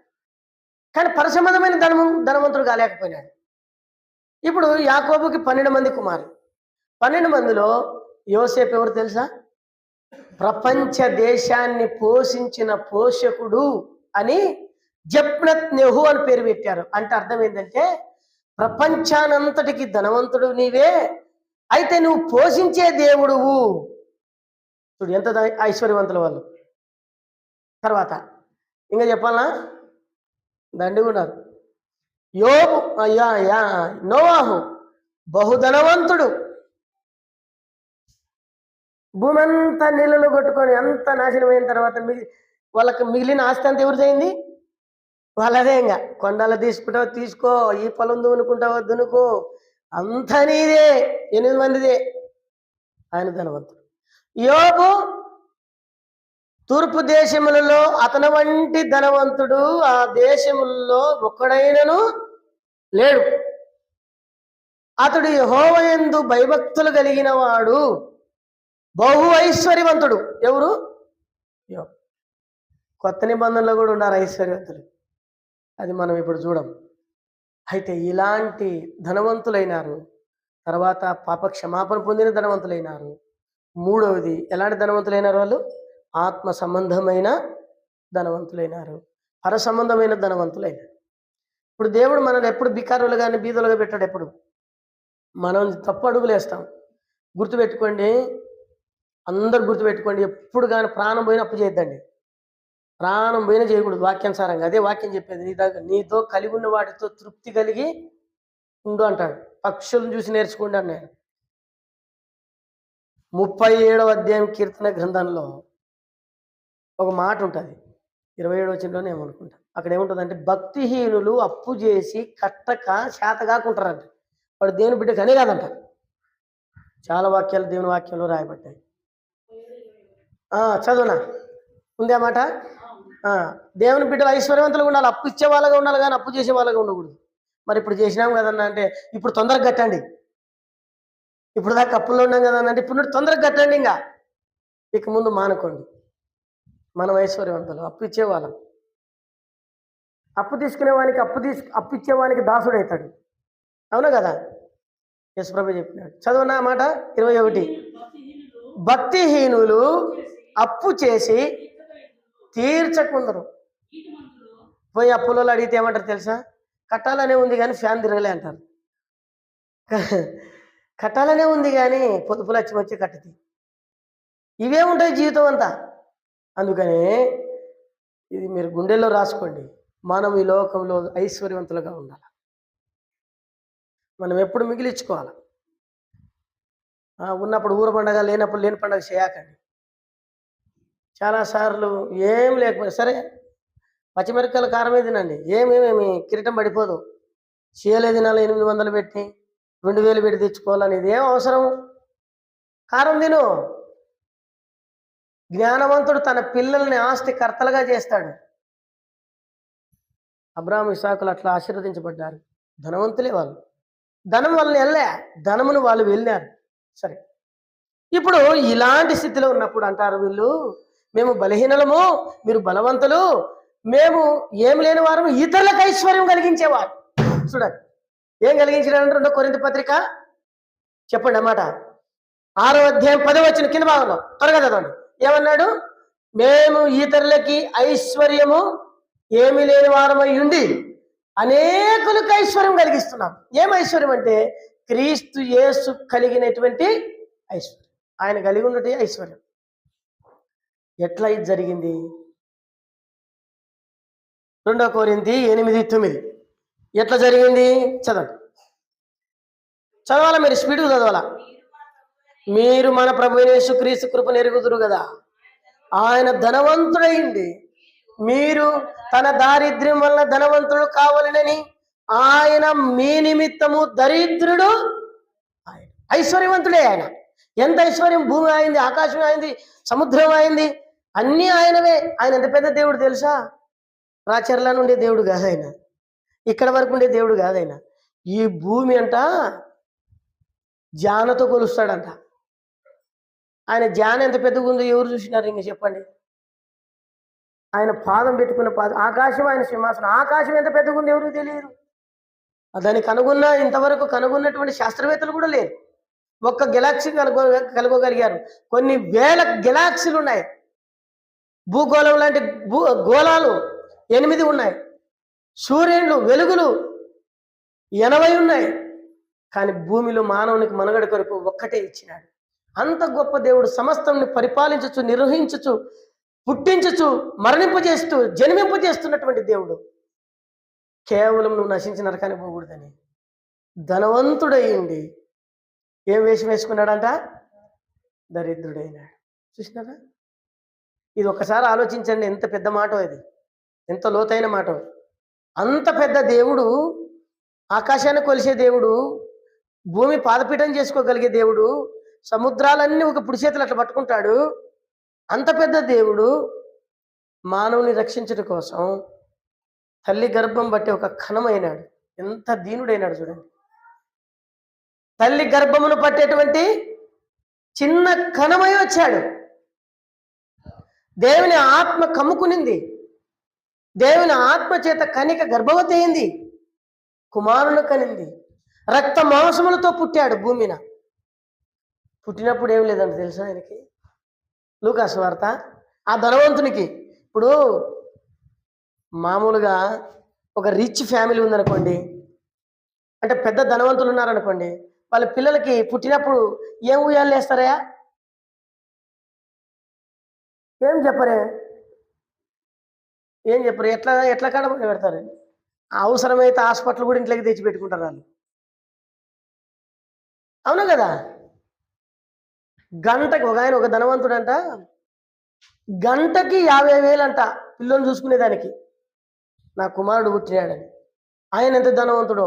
కానీ పరసంబంధమైన ధనవంతుడు కాలేకపోయినాడు. ఇప్పుడు యాకోబుకి 12 మంది కుమారులు. 12 మందిలో యోసేపు ఎవరు తెలుసా? ప్రపంచ దేశాన్ని పోషించిన పోషకుడు అని జప్నత్ నెహు అని పేరు పెట్టారు. అంటే అర్థం ఏంటంటే, ప్రపంచానంతటికి ధనవంతుడు నీవే, అయితే నువ్వు పోషించే దేవుడువు. చూడు ఎంత ఐశ్వర్యవంతుల వాళ్ళు. తర్వాత ఇంకా చెప్పాలా? దండిగా ఉన్నారు. యోబు, నోవాహు బహుధనవంతుడు. భూమి అంతా నీళ్ళలో కొట్టుకొని అంత నాశనం అయిన తర్వాత వాళ్ళకి మిగిలిన ఆస్తి అంతా ఎవరు చేయింది? వాళ్ళదే. ఇంకా కొండలు తీసుకుంటావు తీసుకో, ఈ పొలం దున్నుకుంటావో దున్నుకో, అంతా నీదే. 8 మందిదే. ఆయన ధనవంతుడు. యోబు తూర్పు దేశములలో అతని వంటి ధనవంతుడు ఆ దేశములలో ఒక్కడైనను లేడు. అతడు యెహోవాయందు భయభక్తులు కలిగిన వాడు, బహు ఐశ్వర్యవంతుడు. ఎవరు? యోబు. కొత్త నిబంధనలో కూడా ఉన్నారు ఐశ్వర్యవంతులు, అది మనం ఇప్పుడు చూడం. అయితే ఇలాంటి ధనవంతులైనారు. తర్వాత పాప క్షమాపణ పొందిన ధనవంతులైనారు. మూడవది ఎలాంటి ధనవంతులైనారు? వాళ్ళు ఆత్మ సంబంధమైన ధనవంతులైనారు, పర సంబంధమైన ధనవంతులైనారు. ఇప్పుడు దేవుడు మనల్ని ఎప్పుడు బికారులు కానీ బీదలుగా పెట్టాడు. ఎప్పుడు మనం తప్పు అడుగులేస్తాం. గుర్తుపెట్టుకోండి, అందరు గుర్తుపెట్టుకోండి, ఎప్పుడు కానీ ప్రాణం పోయిన అప్పు చేయొద్దండి. ప్రాణం పోయినా చేయకూడదు వాక్యానుసారంగా. అదే వాక్యం చెప్పేది, నీతో కలిగి ఉన్న వాటితో తృప్తి కలిగి ఉండు అంటాడు. పక్షులను చూసి నేర్చుకోండి అన్నాడు. 37వ అధ్యాయం కీర్తన గ్రంథంలో ఒక మాట ఉంటుంది, 27వ వచనంలోనే ఏమనుకుంటా. అక్కడ ఏముంటుందంటే, భక్తిహీనులు అప్పు చేసి కట్టక చేత కాకుంటారంట. వాడు దేవుని బిడ్డకు అనే కాదంట. చాలా వాక్యాలు దేవుని వాక్యంలో రాయబడ్డాయి. చదువునా ఉందే మాట. దేవుని బిడ్డలు ఐశ్వర్యవంతులుగా ఉండాలి, అప్పు ఇచ్చే వాళ్ళగా ఉండాలి, కానీ అప్పు చేసే వాళ్ళగా ఉండకూడదు. మరి ఇప్పుడు చేసినాం కదన్నా అంటే, ఇప్పుడు తొందరగా కట్టండి. ఇప్పుడు దాకా అప్పుల్లో ఉన్నాం కదన్నా అంటే, ఇప్పుడు తొందరగా కట్టండి. ఇంకా ఇక ముందు మానుకోండి. మనం ఐశ్వర్యవంతులు, అప్పు ఇచ్చేవాళ్ళం. అప్పు తీసుకునేవానికి అప్పు ఇచ్చేవానికి దాసుడు అవుతాడు. అవునా కదా? యేసుప్రభు చెప్పినాడు. చదువునా మాట 21. భక్తిహీనులు అప్పు చేసి తీర్చకుందరు. పోయి అప్పులలో అడిగితే ఏమంటారు తెలుసా? కట్టాలనే ఉంది కానీ ఫ్యాన్ తిరగలే అంటారు. కట్టాలనే ఉంది కానీ పొదుపులు వచ్చి కట్టది. ఇవే ఉంటాయి జీవితం అంతా. అందుకనే ఇది మీరు గుండెల్లో రాసుకోండి, మనం ఈ లోకంలో ఐశ్వర్యవంతులుగా ఉండాలి. మనం ఎప్పుడు మిగిలించుకోవాలి. ఉన్నప్పుడు ఊర పండగ, లేనప్పుడు లేని పండగ చేయకండి. చాలాసార్లు ఏం లేకపోతే సరే పచ్చిమిరపకాయల కారమే తినండి, ఏమేమి కిరీటం పడిపోదు. చీయలే తినాలి 800 పెట్టి 2000 పెట్టి తెచ్చుకోవాలనేది ఏం అవసరం? కారం తిను. జ్ఞానవంతుడు తన పిల్లల్ని ఆస్తి కర్తలుగా చేస్తాడు. అబ్రాహాము ఇస్సాకులు అట్లా ఆశీర్వదించబడ్డారు. ధనవంతులే వాళ్ళు. ధనం వాళ్ళని వెళ్ళా, ధనమును వాళ్ళు వెళ్ళారు. సరే, ఇప్పుడు ఇలాంటి స్థితిలో ఉన్నప్పుడు అంటారు వీళ్ళు, మేము బలహీనలము, మీరు బలవంతులు, మేము ఏమి లేని వారు, ఇతరులకు ఐశ్వర్యం కలిగించేవారు. చూడండి ఏం కలిగించారంటే 2 కొరింథీ పత్రిక చెప్పండి అన్నమాట 6వ అధ్యాయం 10వ వచనం కింద భాగంలో త్వరగా చదవండి. ఏమన్నాడు? మేము ఇతరులకి ఐశ్వర్యము ఏమి లేని వారమై ఉండి అనేకులకు ఐశ్వర్యం కలిగిస్తున్నాం. ఏం ఐశ్వర్యం అంటే క్రీస్తు యేసు కలిగినటువంటి ఐశ్వర్యం. ఆయన కలిగి ఉన్నట్టు ఐశ్వర్యం. ఎట్లా ఇది జరిగింది? 2 కొరింథీ 8:9 ఎట్లా జరిగింది? చదవాలా, మీరు స్పీడ్గా చదవాలా. మీరు మన ప్రభువైన యేసుక్రీస్తు కృపను ఎరుగుదురు కదా, ఆయన ధనవంతుడైంది, మీరు తన దారిద్ర్యం వల్ల ధనవంతుడు కావాలనని ఆయన మీ నిమిత్తము దరిద్రుడు, ఆయన ఐశ్వర్యవంతుడే. ఆయన ఎంత ఐశ్వర్యం! భూమి అయింది, ఆకాశం అయింది, సముద్రం అయింది, అన్నీ ఆయనవే. ఆయన ఎంత పెద్ద దేవుడు తెలుసా? రాచర్లను ఉండే దేవుడు కాదు ఆయన, ఇక్కడ వరకు ఉండే దేవుడు కాదు ఆయన. ఈ భూమి అంట జానతో కొలుస్తాడంట. ఆయన జాన ఎంత పెద్దగా ఉందో ఎవరు చూసినారు? ఇంక చెప్పండి. ఆయన పాదం పెట్టుకున్న పాదం, ఆకాశం ఆయన సింహాసనం, ఆకాశం ఎంత పెద్దగా ఉంది ఎవరికి తెలియదు. దాన్ని ఇంతవరకు కనుగొన్నటువంటి శాస్త్రవేత్తలు కూడా లేరు. ఒక్క గెలాక్సీ కనుగోగలిగారు. కొన్ని వేల గెలాక్సీలు ఉన్నాయి. భూగోళం లాంటి గోళాలు 8 ఉన్నాయి. సూర్యుళ్ళు వెలుగులు 80 ఉన్నాయి. కానీ భూమిలో మానవునికి మనుగడ కొరకు ఒక్కటే ఇచ్చినాడు. అంత గొప్ప దేవుడు సమస్తంని పరిపాలించచ్చు, నిర్వహించచ్చు, పుట్టించచ్చు, మరణింపజేస్తూ జన్మింపజేస్తున్నటువంటి దేవుడు కేవలం నువ్వు నశించిన నరకానికి పోకూడదని ధనవంతుడయ్యింది. ఏం వేషం వేసుకున్నాడంట? దరిద్రుడైనాడు. చూసినారా? ఇది ఒక్కసారి ఆలోచించండి, ఎంత పెద్ద మాట ఇది, ఎంత లోతైన మాట. అంత పెద్ద దేవుడు, ఆకాశాన్ని కొలిసే దేవుడు, భూమి పాదపీఠం చేసుకోగలిగే దేవుడు, సముద్రాలన్నీ ఒక పుడి చేతులు అట్లా పట్టుకుంటాడు. అంత పెద్ద దేవుడు మానవుని రక్షించడం కోసం తల్లి గర్భం బట్టి ఒక కణమైనాడు. ఎంత దీనుడైనాడు చూడండి. తల్లి గర్భమును పట్టేటువంటి చిన్న కణమై వచ్చాడు. దేవుని ఆత్మ కమ్ముకునింది. దేవుని ఆత్మ చేత కనిక గర్భవతి అయింది, కుమారుని కనింది. రక్త మాంసములతో పుట్టాడు భూమిన. పుట్టినప్పుడు ఏం లేదండి తెలుసా ఆయనకి? లూకాసు వార్త. ఆ ధనవంతునికి ఇప్పుడు మామూలుగా ఒక రిచ్ ఫ్యామిలీ ఉందనుకోండి, అంటే పెద్ద ధనవంతులు ఉన్నారనుకోండి, వాళ్ళ పిల్లలకి పుట్టినప్పుడు ఏం ఉయ్యాలు వేస్తారయా? ఏం చెప్పరే? ఏం చెప్పరు? ఎట్లా ఎట్లా కాడ పెడతారు? అవసరమైతే హాస్పిటల్ కూడా ఇంట్లోకి తెచ్చి పెట్టుకుంటారు వాళ్ళు. అవును కదా? గంటకి ఒక ఆయన, ఒక ధనవంతుడంట, గంటకి 50,000 అంట పిల్లల్ని చూసుకునేదానికి. నా కుమారుడు పుట్టినాడని. ఆయన ఎంత ధనవంతుడో!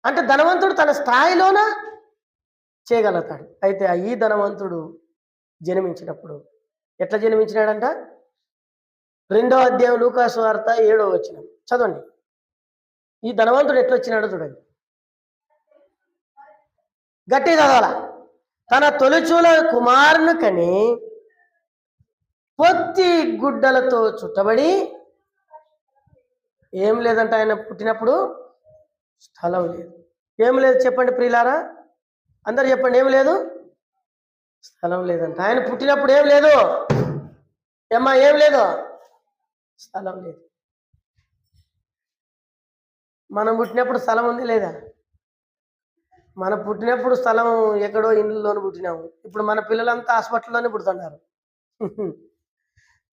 అంటే ధనవంతుడు తన స్థాయిలోన చేయగలుగుతాడు. అయితే ఈ ధనవంతుడు జన్మించినప్పుడు ఎట్లా జన్మించినాడంట? 2వ అధ్యాయం లూకాసు వార్త 7వ వచనం చదవండి. ఈ ధనవంతుడు ఎట్లా వచ్చినాడో చూడండి. గట్టి చదవాల. తన తొలిచూల కుమారుని కని పొత్తి గుడ్డలతో చుట్టబడి, ఏం లేదంట ఆయన పుట్టినప్పుడు? స్థలం లేదు. ఏం లేదు చెప్పండి ప్రియులారా, అందరు చెప్పండి. ఏం లేదు? స్థలం లేదంట. ఆయన పుట్టినప్పుడు ఏం లేదు? ఏమ్మా ఏం లేదు? స్థలం లేదు. మనం పుట్టినప్పుడు స్థలం ఉంది లేదా? మనం పుట్టినప్పుడు స్థలం ఎక్కడో ఇండ్లలోనే పుట్టినాము. ఇప్పుడు మన పిల్లలంతా హాస్పిటల్లోనే పుడుతున్నారు.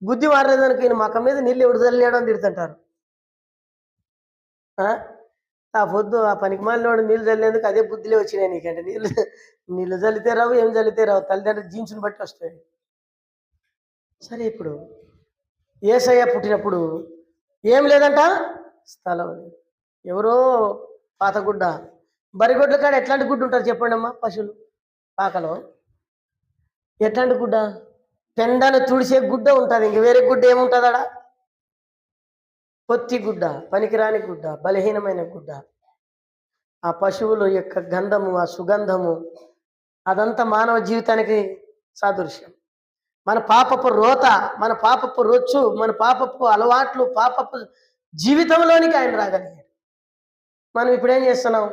బుద్ధి మారలేదానికి ఈయన మక్క మీద నీళ్ళు ఎవడు చల్లేయడం అని తిడుతుంటారు. ఆ పొద్దు ఆ పనికి మాలినోడు నీళ్ళు చల్లేందుకు అదే బుద్ధిలే వచ్చినాయి నీకంటే. నీళ్ళు చల్లితే రావు, ఏం చల్లితే రావు, తల్లిదండ్రులు జీన్స్ని బట్టి వస్తాయి. సరే, ఇప్పుడు యేసయ్య పుట్టినప్పుడు ఏం లేదంట? స్థలం లేదు. ఎవరో పాతగుడ్డ, బరిగొడ్ల కాడ ఎట్లాంటి గుడ్డ ఉంటారు చెప్పండి అమ్మా? పశువులు పాకలో ఎట్లాంటి గుడ్డ? పెండను తుడిసే గుడ్డ ఉంటుంది. ఇంక వేరే గుడ్డ ఏముంటుంది ఆడ? పొత్తి గుడ్డ, పనికిరాని గుడ్డ, బలహీనమైన గుడ్డ. ఆ పశువుల యొక్క గంధము, ఆ సుగంధము, అదంతా మానవ జీవితానికి సాదృశ్యం. మన పాపపు రోత, మన పాపపు రొచ్చు, మన పాపపు అలవాట్లు, పాపపు జీవితంలోనికి ఆయన రాగలిగాడు. మనం ఇప్పుడు ఏం చేస్తున్నాం?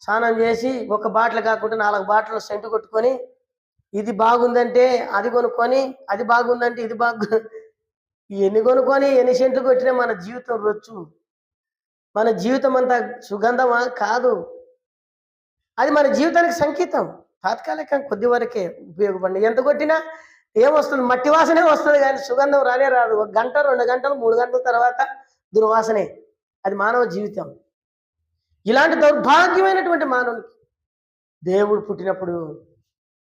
స్నానం చేసి ఒక బాటిల్ కాకుండా 4 బాటిల్ సెంటు కొట్టుకొని, ఇది బాగుందంటే అది కొనుక్కొని, అది బాగుందంటే ఇది ఎన్ని కొనుక్కొని ఎన్ని సెంట్లు కొట్టినా మన జీవితం రొచ్చు, మన జీవితం అంతా సుగంధమా? కాదు. అది మన జీవితానికి సంకేతం. తాత్కాలికం, కొద్ది వరకే ఉపయోగపడి. ఎంత కొట్టినా ఏమొస్తుంది? మట్టి వాసనే వస్తుంది, కానీ సుగంధం రానే రాదు. 1 గంట, 2 గంటలు, 3 గంటల తర్వాత దుర్వాసనే. అది మానవ జీవితం. ఇలాంటి దౌర్భాగ్యమైనటువంటి మానవునికి దేవుడు పుట్టినప్పుడు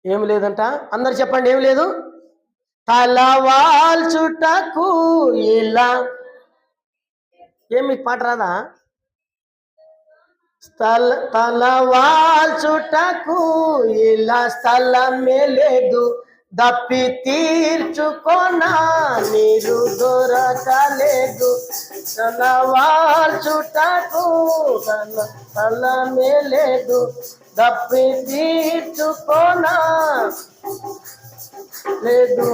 ఏమి లేదంట? అందరు చెప్పండి. ఏమి లేదు? తలవాల్చుటకు ఇలా. ఏం మీకు పాట రాదా? తలవాల్చుటకు ఇలా స్థలమే లేదు, దప్పి తీర్చుకోనా నీరు దొరకలేదు. తలవాల్చుటకు స్థలమే లేదు, దప్పి తీర్చుకోనా లేదు.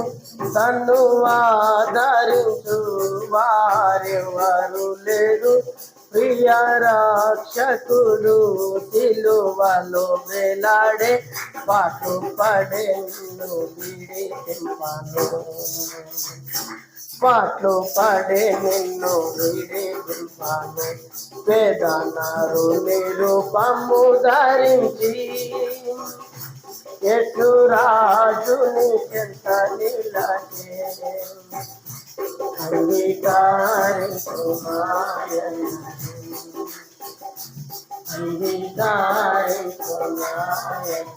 తన్ను ఆదరించు వారెవరు లేరు, ప్రియ రక్షకుడు సిలువలో వేలాడే, పాటు పడే నిన్ను విడిపింపాను, పాటలు పడే నిన్ను విడిపింపాను. వేదనరు నిరూపము ధరించి, ఎట్లు రాజుని చెంత నిలచే, అంగీకారించుమాయన, అంగీకారించుమాయన.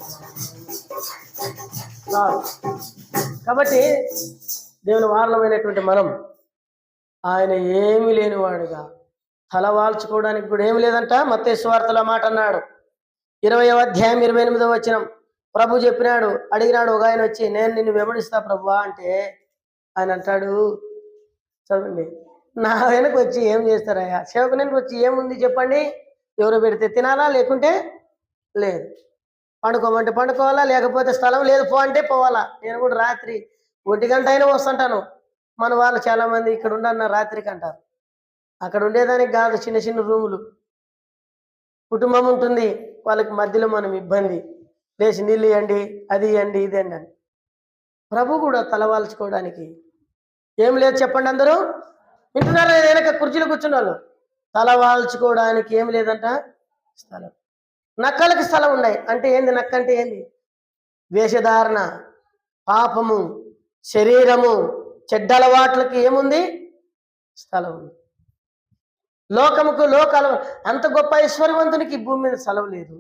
చాలు. కాబట్టి దేవుని వారలమైనటువంటి మనం ఆయన ఏమీ లేనివాడుగా తలవాల్చుకోవడానికి కూడా ఏమి లేదంట. మత్తయి సువార్తలో మాట అన్నాడు, 20వ అధ్యాయం 28వ వచనం. ప్రభు చెప్పినాడు, అడిగినాడు ఒక ఆయన వచ్చి, నేను నిన్ను వెంబడిస్తా ప్రభువా అంటే ఆయన అంటాడు, చదవండి, నా వెనక వచ్చి ఏం చేస్తారయ్యా? సేవకునికి వచ్చి ఏముంది చెప్పండి? ఎవరు పెడితే తినాలా, లేకుంటే లేదు. పండుకోమంటే పండుకోవాలా, లేకపోతే స్థలం లేదు పో అంటే పోవాలా. నేను కూడా రాత్రి 1 గంట అయినా వస్తుంటాను. మన వాళ్ళు చాలా మంది ఇక్కడ ఉండన్న రాత్రికి అంటారు. అక్కడ ఉండేదానికి కాదు, చిన్న చిన్న రూములు, కుటుంబం ఉంటుంది, వాళ్ళకి మధ్యలో మనం ఇబ్బంది, లేచి నీళ్ళు ఇవ్వండి, అది ఇవ్వండి, ఇది అండి అని. ప్రభు కూడా తలవాల్చుకోవడానికి ఏం లేదు చెప్పండి. అందరూ వింటున్నారా? వెనక కుర్చీలో కూర్చున్న వాళ్ళు తలవాల్చుకోవడానికి ఏం లేదంట స్థలం. నక్కలకి స్థలం ఉన్నాయి అంటే ఏంది? నక్క అంటే ఏంది? వేషధారణ, పాపము, శరీరము, చెడ్డ అలవాట్లకి ఏముంది? స్థలం ఉంది. లోకముకు లోకాల అంత గొప్ప ఐశ్వర్యవంతునికి భూమి మీద స్థలం లేదు,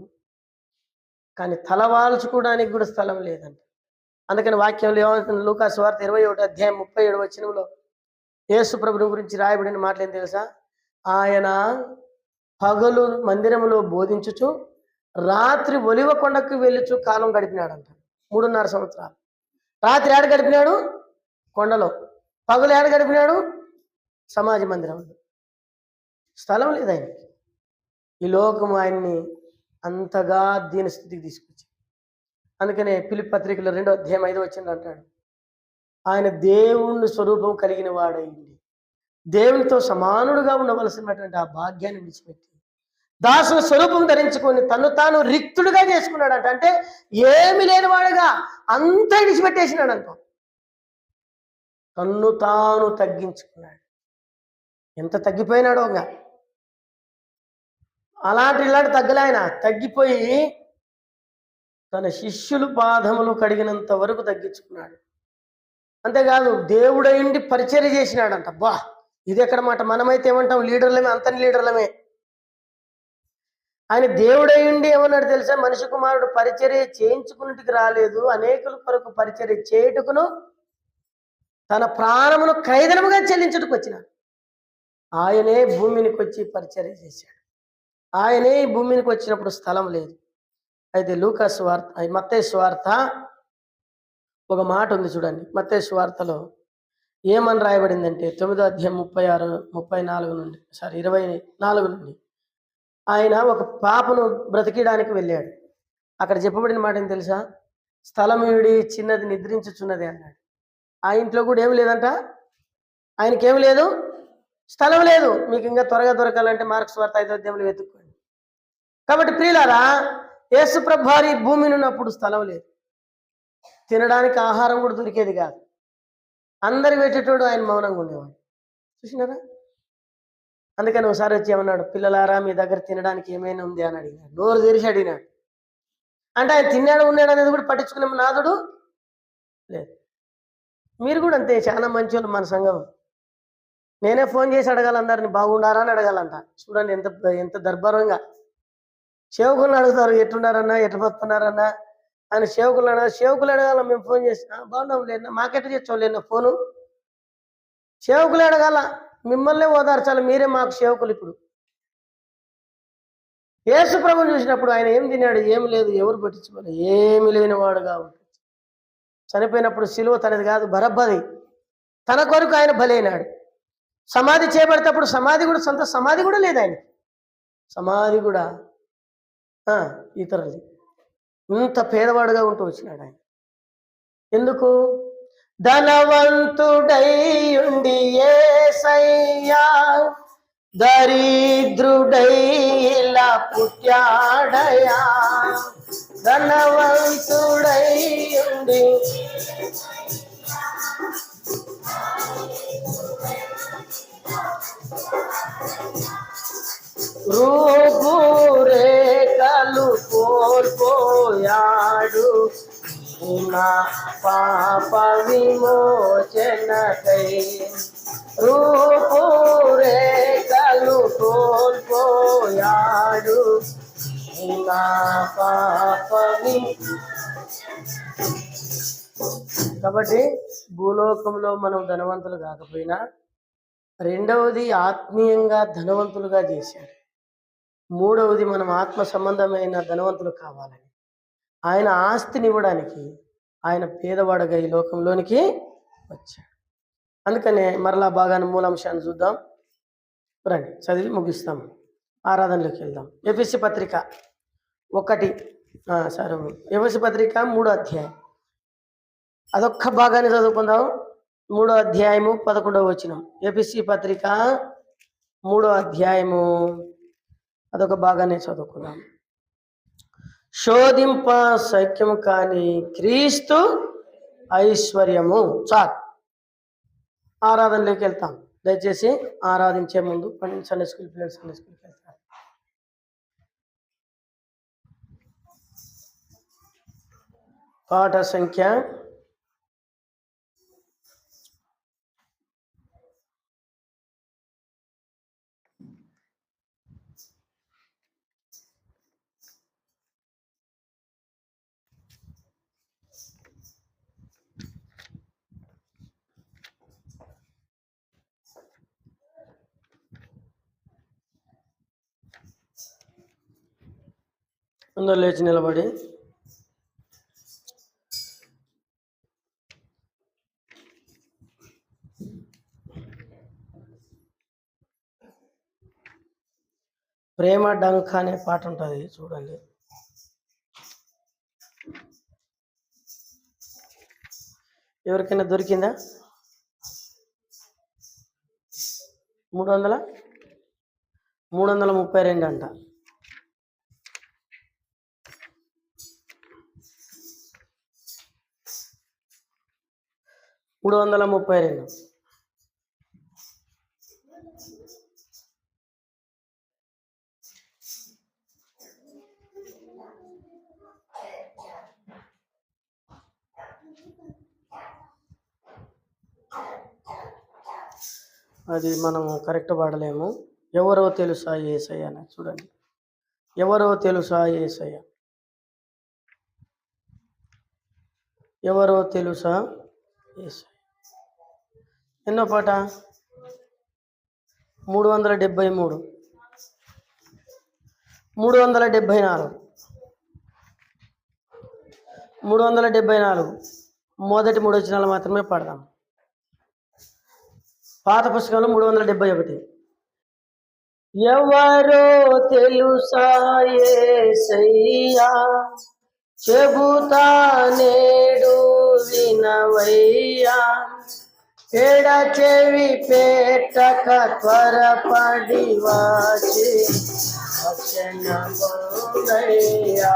కానీ తలవాల్చుకోవడానికి కూడా స్థలం లేదంట. అందుకని వాక్యంలో ఏమవుతుంది? లూకా సువార్త 21వ అధ్యాయం 37వ వచనంలో యేసు ప్రభుని గురించి రాయబడిన మాటలు ఏం తెలుసా? ఆయన పగలు మందిరంలో బోధించుచు రాత్రి ఒలివ కొండకు వెళ్ళుచు కాలం గడిపినాడంట. 3.5 సంవత్సరాలు. రాత్రి ఏడ గడిపినాడు? కొండలో. పగలు ఏడ గడిపినాడు? సమాజ మందిరంలో. స్థలం లేదు ఆయనకి. ఈ లోకం ఆయన్ని అంతగా దీన స్థితికి తీసుకొచ్చింది. అందుకనే ఫిలిప్పీ పత్రికలో 2వ అధ్యాయం 5వ వచనం అంటాడు, ఆయన దేవుని స్వరూపం కలిగిన వాడైంది, దేవునితో సమానుడుగా ఉండవలసినటువంటి ఆ భాగ్యాన్ని విడిచిపెట్టి దాసుని స్వరూపం ధరించుకొని తను తాను రిక్తుడుగా చేసుకున్నాడంట. అంటే ఏమి లేనివాడుగా అంతా విడిచిపెట్టేసినాడంట. తన్ను తాను తగ్గించుకున్నాడు. ఎంత తగ్గిపోయినాడో. ఇలాంటి తగ్గలాయన తగ్గిపోయి తన శిష్యులు పాదములు కడిగినంత వరకు తగ్గించుకున్నాడు. అంతేకాదు దేవుడైండి పరిచర్య చేసినాడంట. బా, ఇది ఎక్కడ మాట? మనమైతే ఏమంటాం? లీడర్లమే, అంతని లీడర్లమే. ఆయన దేవుడైండి ఏమన్నాడు తెలుసా? మనిషి కుమారుడు పరిచర్య చేయించుకున్నట్టుకు రాలేదు, అనేకుల కొరకు పరిచర్య చేయుటకును తన ప్రాణమును ఖైదనముగా చెల్లించుటకు వచ్చినాడు. ఆయనే భూమినికి వచ్చి పరిచర్య చేశాడు. ఆయనే ఈ భూమినికి వచ్చినప్పుడు స్థలం లేదు. అయితే లూకా సువార్త, మత్తయి సువార్త ఒక మాట ఉంది చూడండి. మత్తయి సువార్తలో ఏమని రాయబడిందంటే 9వ అధ్యాయం 34 నుండి 24 నుండి ఆయన ఒక పాపను బ్రతికియడానికి వెళ్ళాడు. అక్కడ చెప్పబడిన మాట ఏం తెలుసా? స్థలం వీడి చిన్నది నిద్రించుచున్నది అన్నాడు. ఆ ఇంట్లో కూడా ఏమి లేదంట. ఆయనకేమి లేదు, స్థలం లేదు. మీకు ఇంకా త్వరగా దొరకాలంటే మార్క్స్ వార్త 5వ అధ్యాయంలో వెతుక్కోండి. కాబట్టి ప్రియులారా, యేసు ప్రభు వారి భూమిని ఉన్నప్పుడు స్థలం లేదు, తినడానికి ఆహారం కూడా దొరికేది కాదు. అందరు పెట్టేటోడు, ఆయన మౌనంగా ఉండేవాడు. చూసినారా? అందుకని ఒకసారి వచ్చి ఏమన్నాడు, పిల్లలారా మీ దగ్గర తినడానికి ఏమైనా ఉంది అని అడిగినాడు. నోరు తెరిచి అడిగినాడు. అంటే ఆయన తిన్నాడు ఉన్నాడు అనేది కూడా పట్టించుకునే నాదుడు లేదు. మీరు కూడా అంతే, చాలా మంచి వాళ్ళు మన సంఘం. నేనే ఫోన్ చేసి అడగాల, అందరిని బాగుండారా అని అడగాలంట. చూడండి ఎంత ఎంత దర్భరంగా సేవకులను అడుగుతారు, ఎట్టున్నారన్నా, ఎట్టు బతున్నారన్నా ఆయన సేవకులు అడగాల. మేము ఫోన్ చేసి బాగున్నాం లేనా, మాకెట్ట చేర్చోలేనా ఫోను. సేవకులు అడగాల, మిమ్మల్నే ఓదార్చాలి, మీరే మాకు సేవకులు. ఇప్పుడు యేసు ప్రభువుని చూసినప్పుడు ఆయన ఏం తిన్నాడు? ఏం లేదు, ఎవరు పట్టించుకోలేదు, ఏమి లేనివాడుగా ఉంటుంది. చనిపోయినప్పుడు సిలువ తనది కాదు, బరబ్బది. తన కొరకు ఆయన బలైనాడు. సమాధి చేయబడేటప్పుడు సొంత సమాధి కూడా లేదు ఆయనకి. సమాధి కూడా ఇతరులు. ఇంత పేదవాడుగా ఉంటూ వచ్చినాడు ఆయన. ఎందుకు? ధనవంతుడై ఉండి యేసయ్యా దరిద్రుడై ఇలా పుట్టాడయా. ధనవంతుడై ఉండి రూపురేఖలు కోల్పోయాడు నా పాప విమోచనకై. రూపురేఖలు కోల్పోయాడు నా పాప కాబట్టి భూలోకంలో మనం ధనవంతులు కాకపోయినా రెండవది ఆత్మీయంగా ధనవంతులుగా చేశాడు. మూడవది మనం ఆత్మ సంబంధమైన ధనవంతులు కావాలని ఆయన ఆస్తిని ఇవ్వడానికి ఆయన పేదవాడుగా ఈ లోకంలోనికి వచ్చాడు. అందుకనే మరలా బాగా మూలాంశాన్ని చూద్దాం. రండి చదివి ముగిస్తాం, ఆరాధనలోకి వెళ్దాం. ఎఫెసీ పత్రిక 3వ అధ్యాయం అదొక్క భాగాన్ని చదువుకుందాం. 3వ అధ్యాయము 11వ వచనం. ఎఫెసీ పత్రిక 3వ అధ్యాయము అదొక భాగాన్ని చదువుకుందాం. శోధింప సఖ్యము కాని క్రీస్తు ఐశ్వర్యము. చాలు, ఆరాధనలోకి వెళ్తాం. దయచేసి ఆరాధించే ముందు సండే స్కూల్ పిల్లలు సండే స్కూల్కి వెళ్తారు. పాఠ సంఖ్య 1 లేచి నిలబడి ప్రేమ డంక అనే పాట ఉంటుంది, చూడండి. ఎవరికైనా దొరికిందా? 332 అంట. 332. అది మనము కరెక్ట్ పాడలేము. ఎవరో తెలుసా యేసయ్య అని చూడండి. ఎవరో తెలుసా యేసయ్య, ఎవరో తెలుసా యేసయ్య. ఎన్నో పాట? 373, 374, 374 మొదటి 3 వచనాలు మాత్రమే పాడదాం. పాత పుస్తకంలో 371. ఎవరో తెలుసా యేసయ్యా, చెబుతా నేడు వినవయ్యా, ఎడ చెవి పెట్టక త్వరపడి వచ్చి వచనమునయ్యా.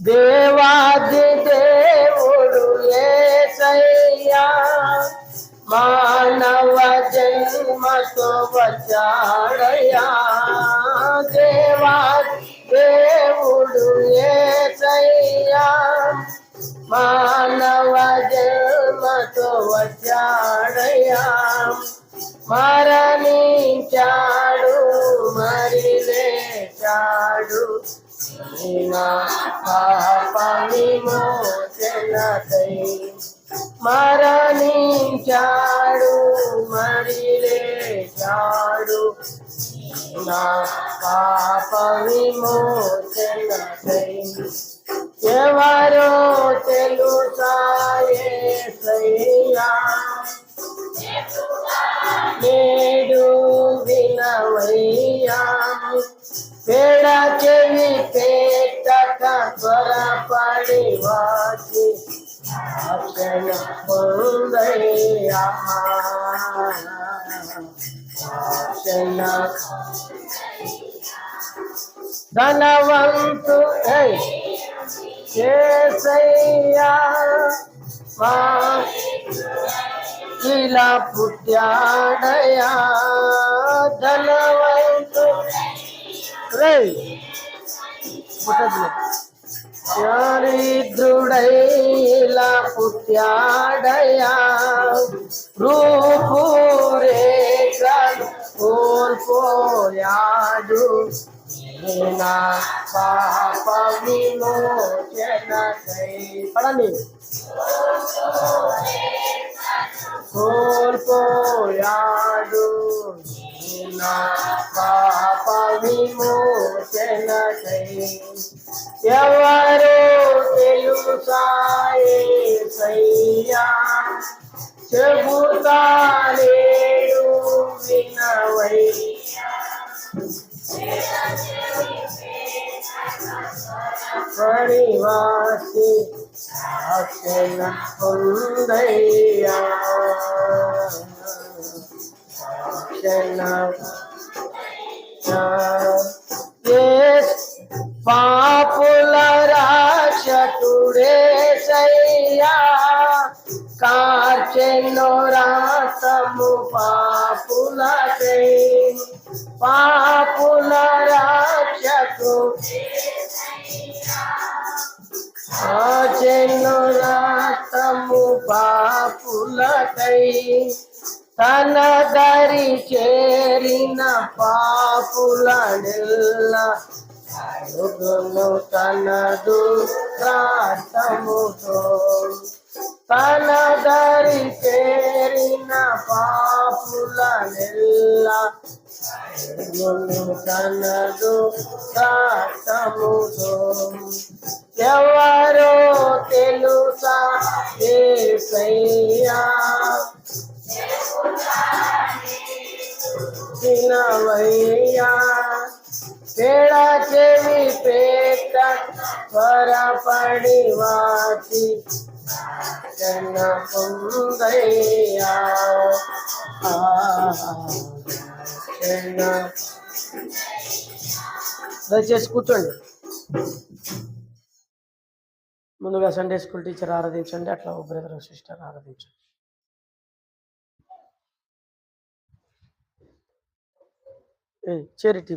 దేవాది దేవుడు యేసయ్యా, మానవ జన్మతో వచ్చాడయ్యా. దేవాది దేవుడు యేసయ్యా, మానవ జన్మతో వచ్చాడయ్యా. మరణించాడు మరి లేచాడు, నా పాప విమోచనకై. మరణించాడు మరి లేచాడు, నా పాప విమోచనకై. ఎవరో తెలుసా యేసయ్యా, నేడు వినవయ్యా, పేడ చెవి పెట్టక త్వరపడి వచ్చి రక్షణ పొందయ్యా. రక్షణ ధనవంతు యేసయ్యా, మా ఇలా పుట్టాడయా. ధనవంతు దరిద్రుడైలా పుట్టాడయా. రూపురేఖలు కోల్పోయాడు నా పాప విమోచనకై. పడండి. కోల్పోయాడు నా పాప విమోచనకై. ఎవరో తెలుసా యేసయ్యా, చెబుతా నేడు వినవయ్యా. పరివాసి రక్షణ పొందయ్యా, రక్షణ పాపుల రక్షకుడేసయ్యా, కార్చెను రక్తము పాపులకై. పాపుల రక్షకుడు కార్చెను రక్తము పాపులకై. తన దరి చేరిన పాపులనెల్లా కడుగును తనదు రక్తముతో. తన దరి చేరిన పాపులనెల్లా కడుగును తనదు రక్తముతో. ఎవరో తెలుసా యేసయ్యా, వినవయ్యా. పేడ చెవి పేట త్వరపడి వాచి రక్షణ పొందయ్యా, రక్షణ. దయచేసి కూర్చోండి. ముందుగా సండే స్కూల్ టీచర్ ఆరాధించండి, అట్లా బ్రదర్ సిస్టర్ ఆరాధించండి. చేరిటీ